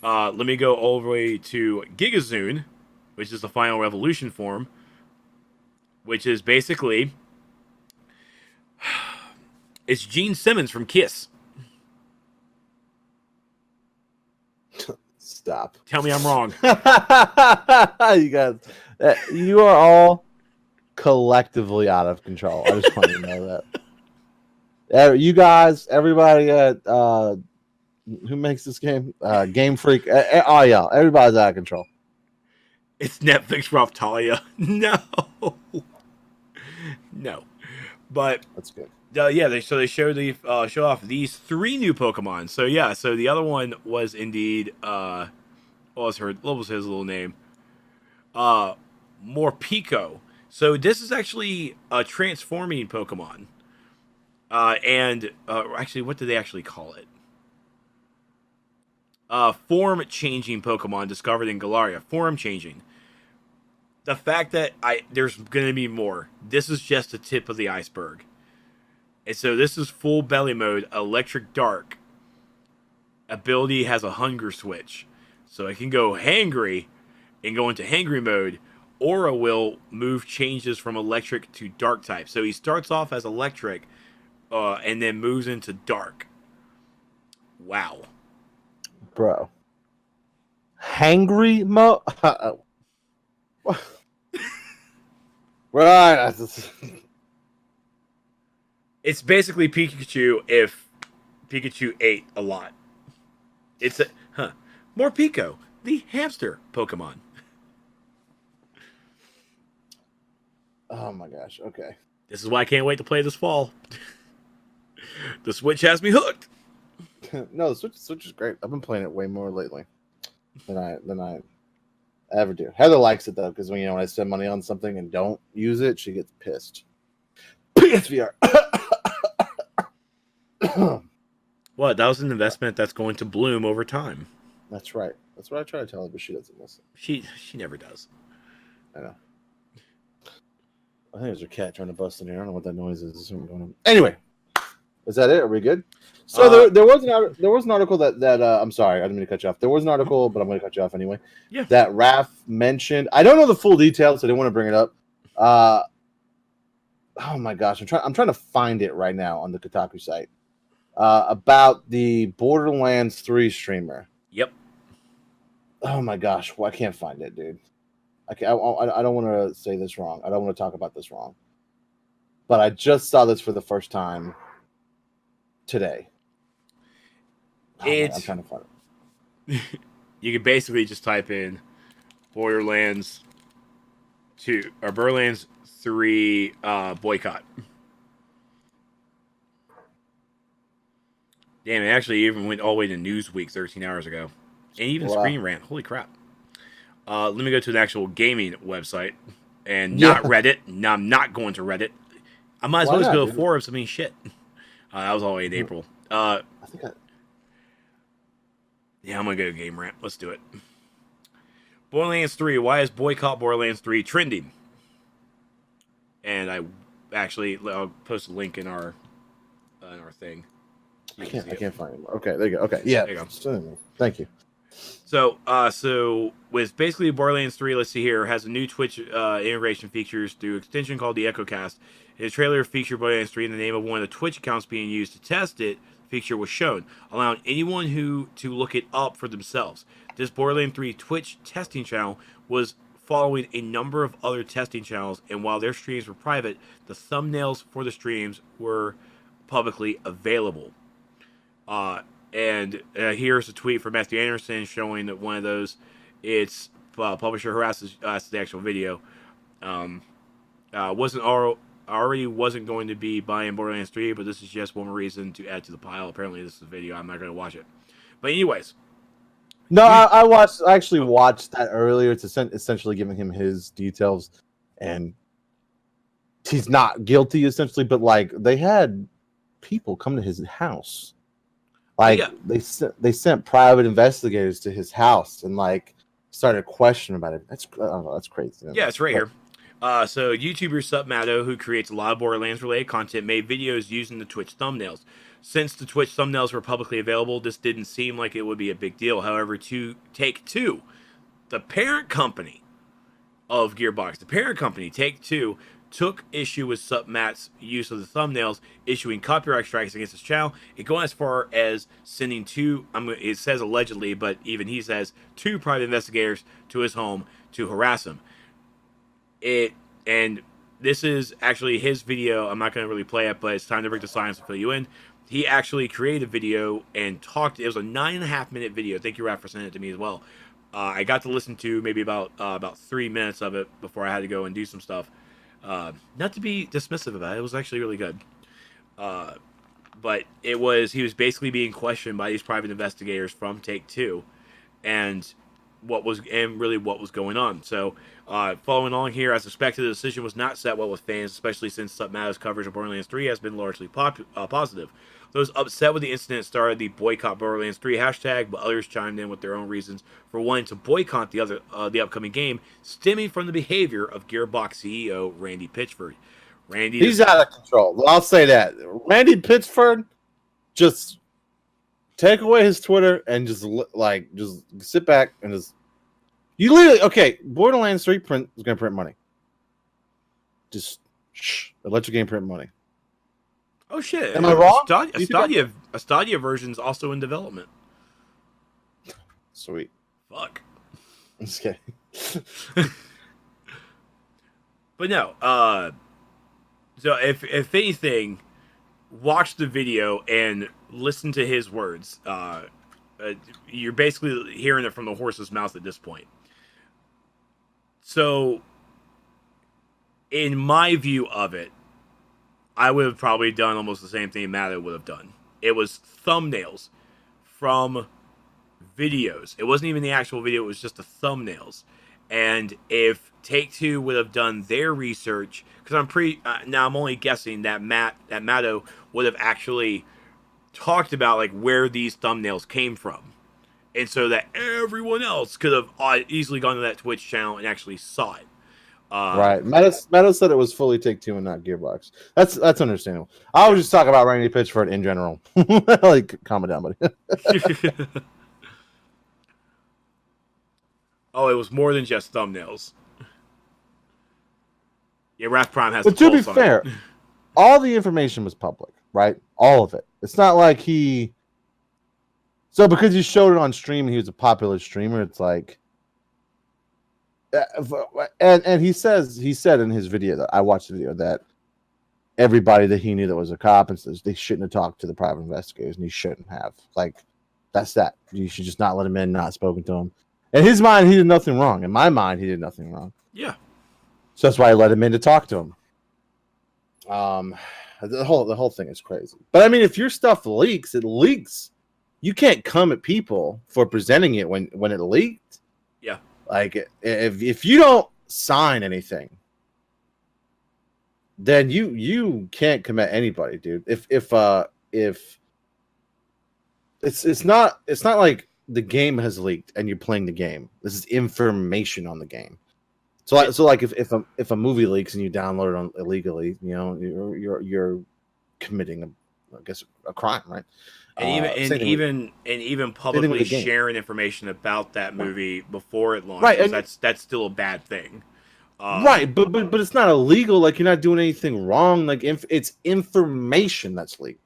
let me go all the way to Gigazoon, which is the final Revolution form, which is basically, it's Gene Simmons from Kiss. Stop. Tell me I'm wrong. You guys, you are all collectively out of control. I just want you to know that. You guys, everybody at who makes this game? Game Freak. Oh yeah, everybody's out of control. It's Netflix Raphtalia. No. But that's good. Yeah, they show off these 3 new Pokemon. So yeah, so the other one was indeed what was his little name? Morpeko. So this is actually a transforming Pokemon. And actually, what do they actually call it? Form changing Pokemon discovered in Galaria. Form changing. The fact that there's gonna be more. This is just the tip of the iceberg. And so this is full belly mode, electric dark. Ability has a hunger switch. So it can go hangry and go into hangry mode. Aura will move changes from electric to dark type. So he starts off as electric and then moves into dark. Wow. Bro. Hangry mo Right. It's basically Pikachu if Pikachu ate a lot. It's Morpeko, the hamster Pokemon. Oh my gosh. Okay. This is why I can't wait to play this fall. The Switch has me hooked. No, the Switch is great. I've been playing it way more lately than I ever do. Heather likes it though, because when I spend money on something and don't use it, she gets pissed. PSVR. What? That was an investment that's going to bloom over time. That's right. That's what I try to tell her, but she doesn't listen. She never does. I know. I think it was her cat trying to bust in here. I don't know what that noise is. Anyway, is that it? Are we good? So there was an article that I'm sorry, I didn't mean to cut you off. There was an article, but I'm going to cut you off anyway. Yeah. That Raph mentioned. I don't know the full details, so I didn't want to bring it up. Oh my gosh, I'm trying to find it right now on the Kotaku site. About the Borderlands 3 streamer. Yep. Oh my gosh, I can't find it, dude. I don't want to say this wrong. I don't want to talk about this wrong. But I just saw this for the first time today. Man, I'm trying to find it. You can basically just type in Borderlands 2 or Borderlands 3 boycott. Damn, it actually even went all the way to Newsweek 13 hours ago. And even Screen Rant. Holy crap. Let me go to an actual gaming website and not Reddit. No, I'm not going to Reddit. I might as well just go to forums. I mean, shit. That was all the way in April. Yeah, I'm going to go to Game Rant. Let's do it. Borderlands 3. Why is Boycott Borderlands 3 trending? And I'll post a link in our thing. I can't find it. Okay, there you go. Okay, yeah. There you go. Thank you. So with basically Borderlands 3, let's see here, has a new Twitch integration features through extension called the EchoCast. In a trailer featured Borderlands 3 in the name of one of the Twitch accounts being used to test it, feature was shown, allowing anyone to look it up for themselves. This Borderlands 3 Twitch testing channel was following a number of other testing channels, and while their streams were private, the thumbnails for the streams were publicly available. And here's a tweet from Matthew Anderson showing that one of those, it's publisher harasses the actual video. Wasn't going to be buying Borderlands 3, but this is just one reason to add to the pile. Apparently, this is a video. I'm not going to watch it. But anyways. No, I actually watched that earlier. It's essentially giving him his details, and he's not guilty essentially, but like they had people come to his house. Like they sent private investigators to his house and like started questioning about it. That's crazy. Yeah, it's right here. So YouTuber Supmato, who creates a lot of Borderlands related content, made videos using the Twitch thumbnails. Since the Twitch thumbnails were publicly available, this didn't seem like it would be a big deal. However, Take-Two, the parent company of Gearbox, Take-Two, took issue with Supmat's use of the thumbnails, issuing copyright strikes against his channel. It going as far as sending it says allegedly, but even he says, 2 private investigators to his home to harass him. And this is actually his video. I'm not going to really play it, but it's time to break the silence and fill you in. He actually created a video and talked. It was a 9.5-minute video. Thank you, Raph, for sending it to me as well. I got to listen to maybe about 3 minutes of it before I had to go and do some stuff. Not to be dismissive about it. It was actually really good. But he was basically being questioned by these private investigators from Take-Two, and what was going on. So, following along here, as expected, the decision was not set well with fans, especially since Submato's coverage of Borderlands 3 has been largely positive. Those upset with the incident started the Boycott Borderlands 3 hashtag, but others chimed in with their own reasons for wanting to boycott the upcoming game, stemming from the behavior of Gearbox CEO Randy Pitchford. He's out of control. Well, I'll say that. Randy Pitchford, just take away his Twitter and just sit back and just. You literally, okay, Borderlands 3 is going to print money. Just let your game print money. Oh shit! Am I wrong? A Stadia version is also in development. Sweet. Fuck. I'm just kidding. But no. So if anything, watch the video and listen to his words. You're basically hearing it from the horse's mouth at this point. So, in my view of it, I would have probably done almost the same thing Matt would have done. It was thumbnails from videos. It wasn't even the actual video, it was just the thumbnails. And if Take-Two would have done their research, because I'm only guessing that Matto would have actually talked about like where these thumbnails came from. And so that everyone else could have easily gone to that Twitch channel and actually saw it. Right. Meadow said it was fully Take-Two and not Gearbox. That's understandable. I was just talking about Randy Pitchford in general. Like, calm it down, buddy. Oh, it was more than just thumbnails. Yeah, Wrath Prime has. But to be fair, all the information was public, right? All of it. It's not like he. So because he showed it on stream, and he was a popular streamer. It's like. And he said in his video that I watched the video that everybody that he knew that was a cop and says they shouldn't have talked to the private investigators, and he shouldn't have. Like, that's that. You should just not let him in, not spoken to him. In his mind, he did nothing wrong. In my mind, he did nothing wrong. Yeah. So that's why I let him in to talk to him. The whole thing is crazy. But I mean, if your stuff leaks, it leaks. You can't come at people for presenting it when it leaked. Yeah. Like if you don't sign anything, then you can't come at anybody, dude. If it's not like the game has leaked and you're playing the game. This is information on the game. So like if a movie leaks and you download it on illegally, you know, you're committing a crime, right? And even publicly sharing information about that movie before it launches, right? That's still a bad thing. Right, but it's not illegal. Like, you're not doing anything wrong. Like, it's information that's leaked.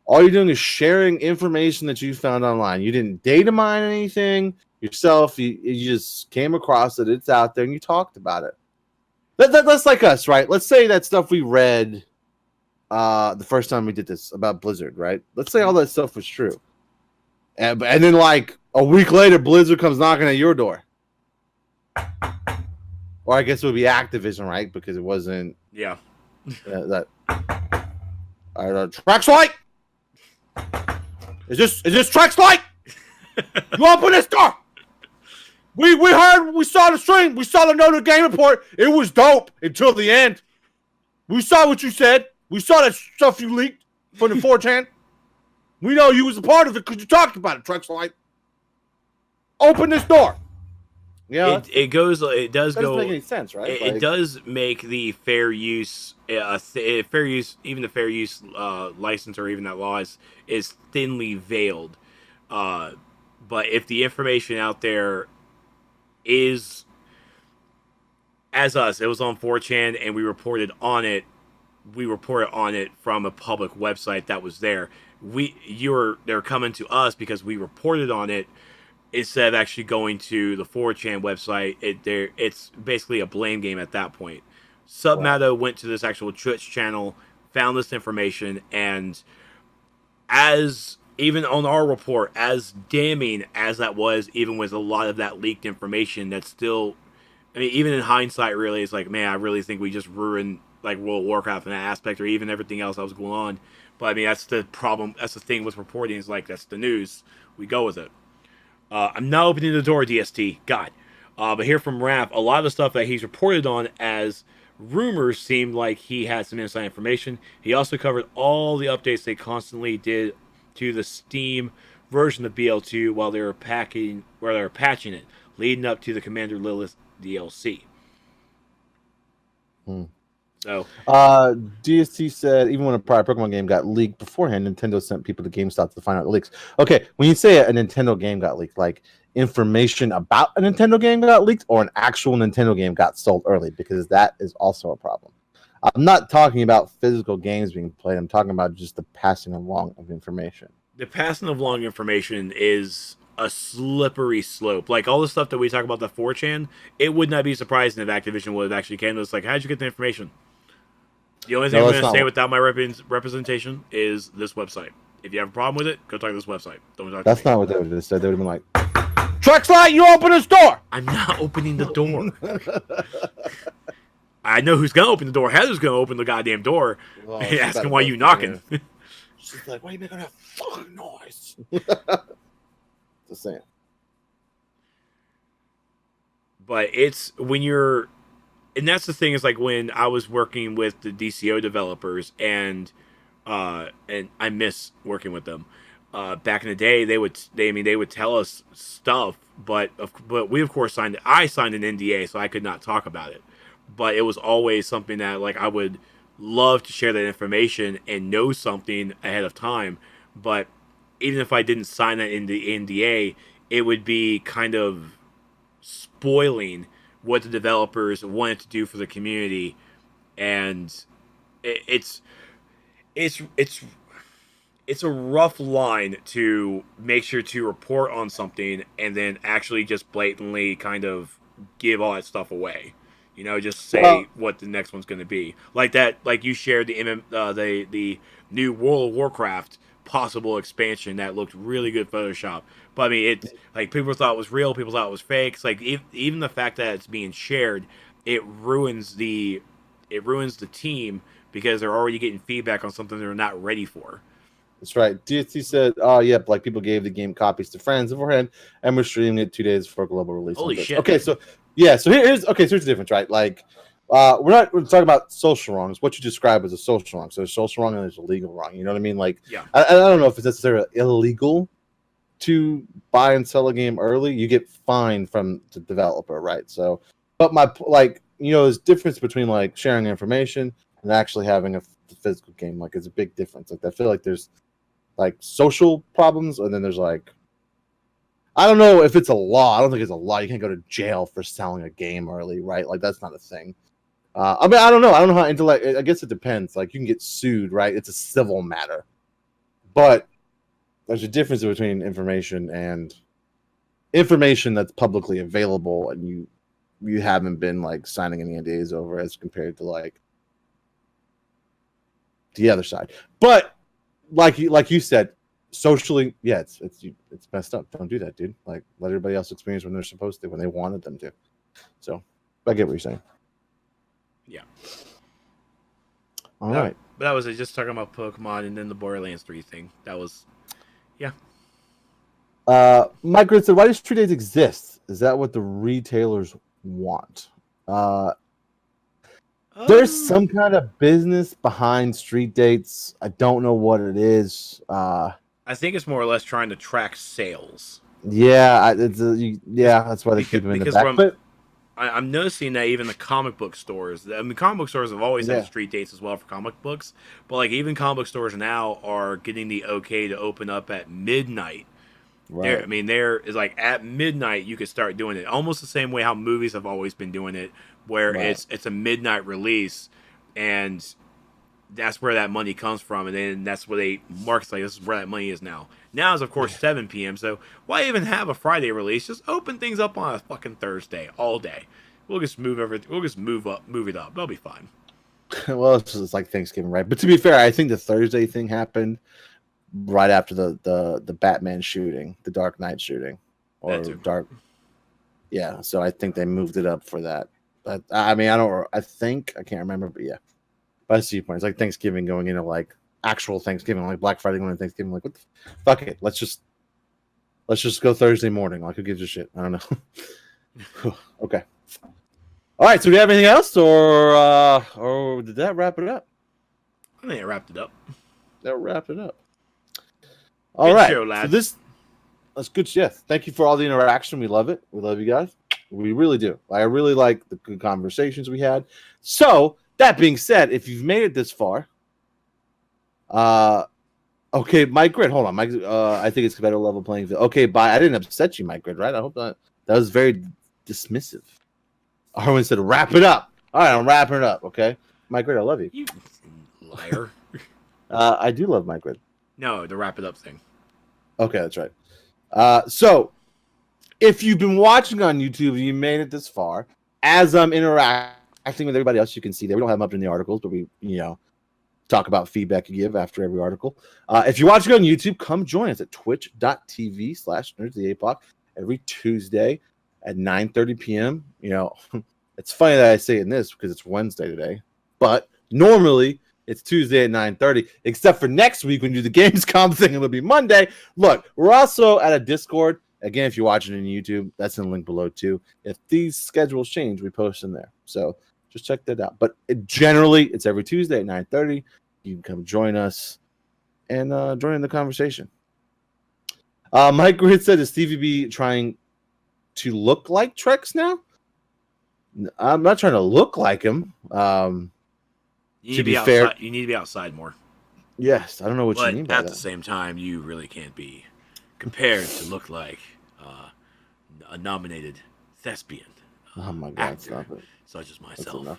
All you're doing is sharing information that you found online. You didn't data mine anything yourself. You just came across it. It's out there, and you talked about it. That's like us, right? Let's say that stuff we read the first time we did this about Blizzard, right? Let's say all that stuff was true. And then, like, a week later, Blizzard comes knocking at your door. Or I guess it would be Activision, right? Because it wasn't... Yeah. That... Trex light! Is this Trex light? You open this door! We saw the stream. We saw the NotA game report. It was dope until the end. We saw what you said. We saw that stuff you leaked from the 4chan. We know you was a part of it because you talked about it, Trex light. Open this door. Yeah, it does doesn't make any sense, right? It does make the fair use, even the fair use license or even that law is thinly veiled. But if the information out there is, as us, it was on 4chan and we reported on it. We reported on it from a public website that was there. They're coming to us because we reported on it. Instead of actually going to the 4chan website, it's basically a blame game at that point. Submato went to this actual Twitch channel, found this information, and as even on our report, as damning as that was, even with a lot of that leaked information, that's still, I mean, even in hindsight, really, it's like, man, I really think we just ruined like World of Warcraft and that aspect, or even everything else that was going on. But I mean, that's the problem. That's the thing with reporting is like that's the news. We go with it. I'm not opening the door, DST. God. But here from Raph, a lot of the stuff that he's reported on as rumors seemed like he had some inside information. He also covered all the updates they constantly did to the Steam version of BL2 while they were patching it, leading up to the Commander Lilith DLC. So, DST said even when a prior Pokemon game got leaked beforehand, Nintendo sent people to GameStop to find out the leaks. Okay, when you say a Nintendo game got leaked, like information about a Nintendo game got leaked, or an actual Nintendo game got sold early, because that is also a problem. I'm not talking about physical games being played. I'm talking about just the passing along of information. The passing along information is a slippery slope. Like all the stuff that we talk about the 4chan, it would not be surprising if Activision would have actually came to us like, how'd you get the information? The only thing I'm going to say without my representation is this website. If you have a problem with it, go talk to this website. Don't talk to That's me. not what they would have said. They would have been like, Trex Light, you open this door! I'm not opening the door. I know who's going to open the door. Heather's going to open the goddamn door and asking why you knocking. She's like, why are you making that fucking noise? Just saying. But it's when you're, and that's the thing is like when I was working with the DCO developers and I miss working with them. Back in the day, they would tell us stuff, but we of course I signed an NDA, so I could not talk about it. But it was always something that like I would love to share that information and know something ahead of time. But even if I didn't sign that in the NDA, it would be kind of spoiling what the developers wanted to do for the community, and it's a rough line to make sure to report on something and then actually just blatantly kind of give all that stuff away. You know, just say what the next one's going to be. Like that, like you shared the new World of Warcraft possible expansion that looked really good Photoshop. But I mean, it's like people thought it was real, people thought it was fake. It's like even the fact that it's being shared, it ruins the team because they're already getting feedback on something they're not ready for. That's right. DST said, "Oh, yep, like people gave the game copies to friends beforehand, and we're streaming it 2 days before global release." Holy shit! Okay, so yeah, so here's the difference, right? Like, we're talking about social wrongs. What you describe as a social wrong. So there's social wrong and there's a legal wrong. You know what I mean? Like, yeah, I don't know if it's necessarily illegal to buy and sell a game early. You get fined from the developer, right? So, but there's difference between like sharing information and actually having a physical game. Like, it's a big difference. Like, I feel like there's like social problems, and then there's like, I don't know if it's a law. I don't think it's a law. You can't go to jail for selling a game early, right? Like, that's not a thing. I mean, I don't know. I don't know how I guess it depends. Like, you can get sued, right? It's a civil matter, but there's a difference between information and information that's publicly available, and you haven't been like signing any NDAs over, as compared to like the other side. But like you said, socially, yeah, it's messed up. Don't do that, dude. Like, let everybody else experience when they're supposed to, when they wanted them to. So I get what you're saying. Yeah. All right. But that was it. Just talking about Pokemon and then the Borderlands 3 thing. That was, yeah. Mike Grid said, "Why do street days exist? Is that what the retailers want?" There's some kind of business behind street dates. I don't know what it is. I think it's more or less trying to track sales. Yeah, that's why they keep them in the back. But I'm noticing that even the comic book stores, I mean, comic book stores have always had street dates as well for comic books, but like even comic book stores now are getting the okay to open up at midnight. Right. There is like at midnight you could start doing it, almost the same way how movies have always been doing it, where it's a midnight release, and that's where that money comes from, and then that's where they market like this is where that money is now. Now is of course 7 p.m. So why even have a Friday release? Just open things up on a fucking Thursday all day. We'll just move everything. We'll just move it up. That'll be fine. Well, it's like Thanksgiving, right? But to be fair, I think the Thursday thing happened right after the Batman shooting, the Dark Knight shooting, or Dark. Yeah, so I think they moved it up for that. But I mean, I can't remember, but yeah. But I see your point. It's like Thanksgiving going into like actual Thanksgiving, like Black Friday going into Thanksgiving. Like, what the fuck it. Let's just go Thursday morning. Like, who gives a shit? I don't know. Okay. All right. So, do you have anything else, or did that wrap it up? I think I wrapped it up. That wrapped it up. All Good right. show, lads. So that's good. Yes. Thank you for all the interaction. We love it. We love you guys. We really do. I really like the good conversations we had. So that being said, if you've made it this far, okay, Mike Grid, hold on, Mike. I think it's a better level playing field. Okay, bye. I didn't upset you, Mike Grid, right? I hope that was very dismissive. Arwen said, "Wrap it up." All right, I'm wrapping it up. Okay, Mike Grid, I love you. You liar. I do love Mike Grid. No, the wrap it up thing. Okay, that's right. So if you've been watching on YouTube and you made it this far, as I'm interacting with everybody else, you can see that we don't have much in the articles, but we, talk about feedback you give after every article. If you're watching on YouTube, come join us at twitch.tv/nerdsoftheapoc every Tuesday at 9:30 p.m. It's funny that I say it in this because it's Wednesday today, but normally it's Tuesday at 9:30, except for next week when we do the Gamescom thing, it'll be Monday. Look, we're also at a Discord. Again, if you're watching on YouTube, that's in the link below too. If these schedules change, we post them there. So just check that out. But generally, it's every Tuesday at 9:30. You can come join us and join in the conversation. Mike Grid said, is Stevie B trying to look like Trex now? I'm not trying to look like him. To be fair, you need to be outside more. Yes, I don't know what But you mean by at that. the same time, you really can't be compared to look like a nominated thespian Oh my God, actor, stop it. such as That's myself. enough.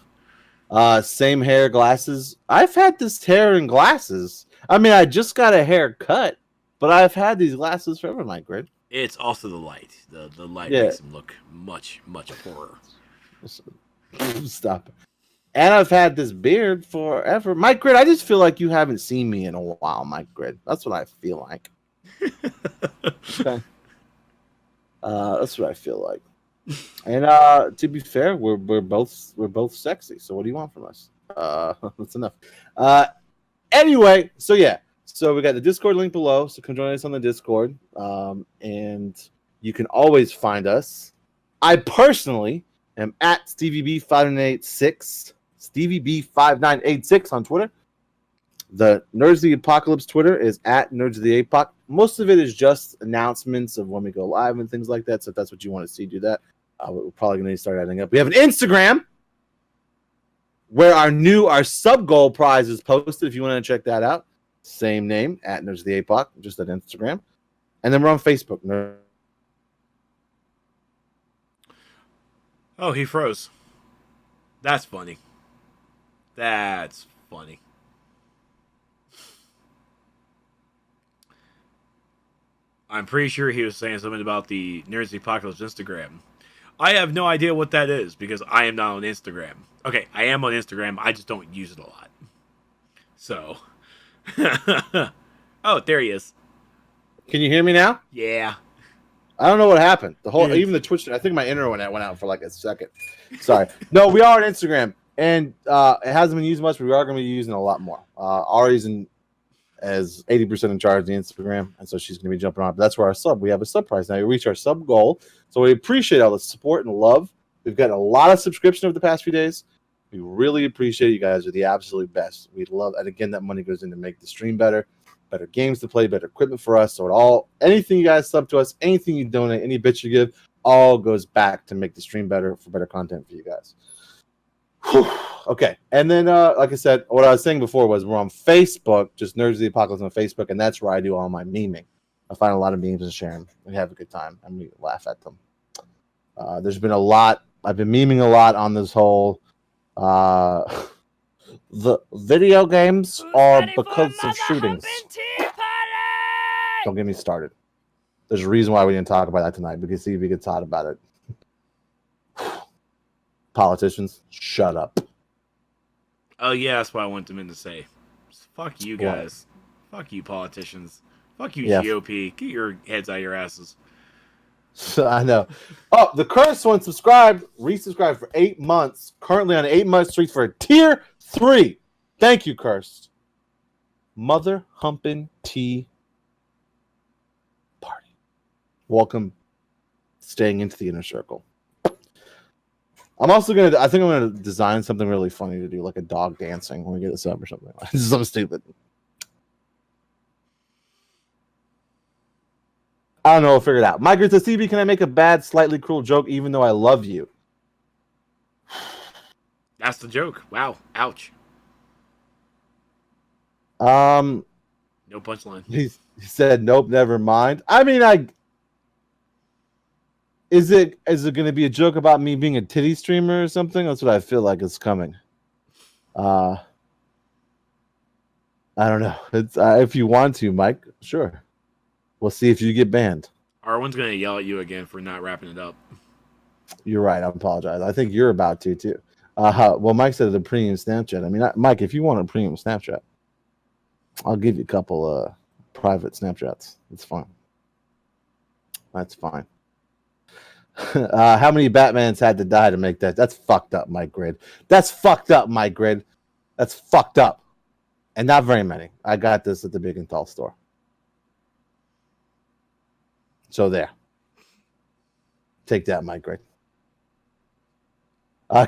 Same hair, glasses. I've had this hair and glasses. I mean, I just got a haircut, but I've had these glasses forever, Mike Grid. It's also the light. The light Yeah. makes him look much poorer. Stop it. And I've had this beard forever. Mike Grid, I just feel like you haven't seen me in a while, Mike Grid. That's what I feel like. Okay. That's what I feel like. And to be fair, we're both sexy. So what do you want from us? That's enough. Anyway, so yeah. So we got the Discord link below. So come join us on the Discord. And you can always find us. I personally am at StevieB5986. StevieB5986 on Twitter. The Nerds of the Apocalypse Twitter is at Nerds of the Apoc. Most of it is just announcements of when we go live and things like that. So if that's what you want to see, do that. We're probably going to start adding up. We have an Instagram where our sub goal prize is posted. If you want to check that out, same name at Nerds of the Apoc, just at Instagram. And then we're on Facebook. Oh, he froze. That's funny. That's funny. I'm pretty sure he was saying something about the Nerds of the Apocalypse Instagram. I have no idea what that is because I am not on Instagram. Okay, I am on Instagram. I just don't use it a lot. So. Oh, there he is. Can you hear me now? Yeah. I don't know what happened. Dude. Even the Twitch. I think my internet went out for like a second. Sorry. No, we are on Instagram, and it hasn't been used much, but we are going to be using it a lot more. Ari's as 80% in charge of the Instagram, and so she's going to be jumping on. But that's where we have a sub prize now. We reach our sub goal, so we appreciate all the support and love. We've got a lot of subscription over the past few days. We really appreciate you guys. Are the absolute best. We love, and again, that money goes in to make the stream better games to play, better equipment for us. So anything you guys sub to us, anything you donate, any bits you give, all goes back to make the stream better for better content for you guys. Whew. Okay, and then like I said, what I was saying before was we're on Facebook, just Nerds of the Apocalypse on Facebook, and that's where I do all my memeing. I find a lot of memes and share them. We have a good time, and we laugh at them. There's been a lot. I've been memeing a lot on this whole. The video games are because of shootings. Don't get me started. There's a reason why we didn't talk about that tonight. We can see if we could talk about it. Politicians, shut up. Oh, yeah, that's what I wanted them to say. Fuck you guys. Fuck you, politicians. Fuck you, GOP. Get your heads out of your asses. I know. Oh, the current one resubscribed for 8 months. Currently on an 8-month streak for a tier 3. Thank you, Cursed. Mother Humpin' Tea Party. Welcome, staying into the inner circle. I'm also gonna. I think I'm gonna design something really funny to do, like a dog dancing when we get this up or something. Something stupid. I don't know. We'll figure it out. Migrate to CB. Can I make a bad, slightly cruel joke, even though I love you? That's the joke. Wow. Ouch. No punchline. He said, "Nope, never mind." I mean, is it going to be a joke about me being a titty streamer or something? That's what I feel like is coming. I don't know. It's if you want to, Mike. Sure. We'll see if you get banned. Arwen's gonna yell at you again for not wrapping it up. You're right. I apologize. I think you're about to too. Well, Mike said the premium Snapchat. I mean, Mike, if you want a premium Snapchat, I'll give you a couple private Snapchats. It's fine. That's fine. How many Batmans had to die to make that? That's fucked up, Mike Grid. That's fucked up, Mike Grid. That's fucked up. And not very many. I got this at the Big and Tall store. So there. Take that, Mike Grid.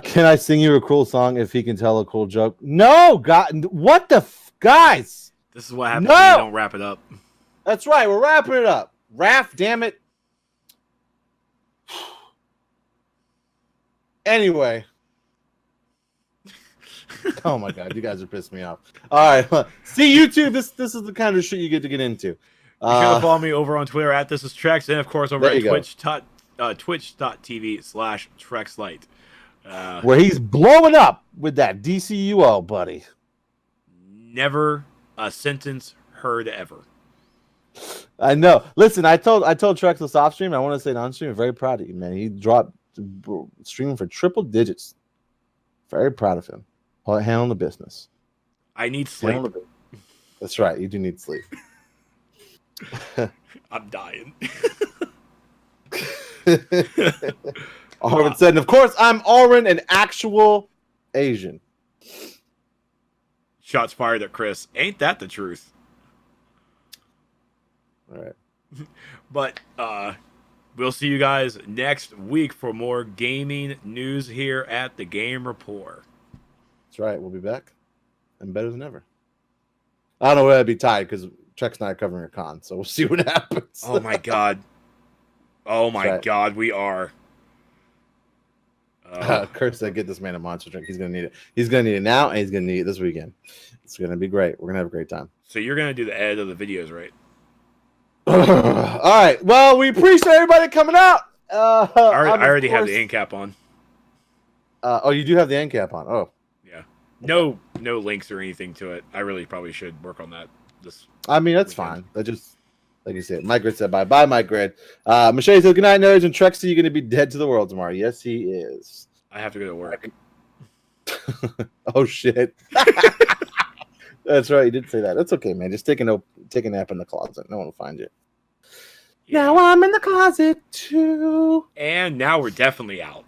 Can I sing you a cool song if he can tell a cool joke? No, God, what the guys? This is what happens when you don't wrap it up. That's right. We're wrapping it up. Raph, damn it. Anyway. Oh my God, you guys are pissing me off. All right, see YouTube. This is the kind of shit you get to get into. You can follow me over on Twitter at This Is Trex, and of course over at twitch.tv/TrexLite. Where he's blowing up with that DCUO, buddy. Never a sentence heard ever. I know. Listen, I told Trex this off stream. I want to say it on stream. I'm very proud of you, man. He dropped streaming for triple digits. Very proud of him. Handling the business. I need sleep. That's right. You do need sleep. I'm dying. Arwen said, and of course, I'm Arwen, an actual Asian. Shots fired at Chris. Ain't that the truth? All right. But we'll see you guys next week for more gaming news here at the Game Report. That's right. We'll be back and better than ever. I don't know where I'd be tied because Trex and I are covering a con, so we'll see what happens. Oh my God. Oh my God, we are. Kurt said, "Get this man a monster drink. He's gonna need it. He's gonna need it now, and he's gonna need it this weekend. It's gonna be great. We're gonna have a great time." So you're gonna do the edit of the videos, right? All right. Well, we appreciate everybody coming out. I already have the end cap on. Oh, you do have the end cap on. Oh, yeah. No links or anything to it. I really probably should work on that. I mean, that's fine. That just, like you said, Mike Grid said bye. Bye, Mike Grid. Michelle said, "Good night, nerds." And Trex, are you going to be dead to the world tomorrow? Yes, he is. I have to go to work. Oh, shit. That's right. You did say that. That's okay, man. Just take a nap in the closet. No one will find you. Yeah. Now I'm in the closet, too. And now we're definitely out.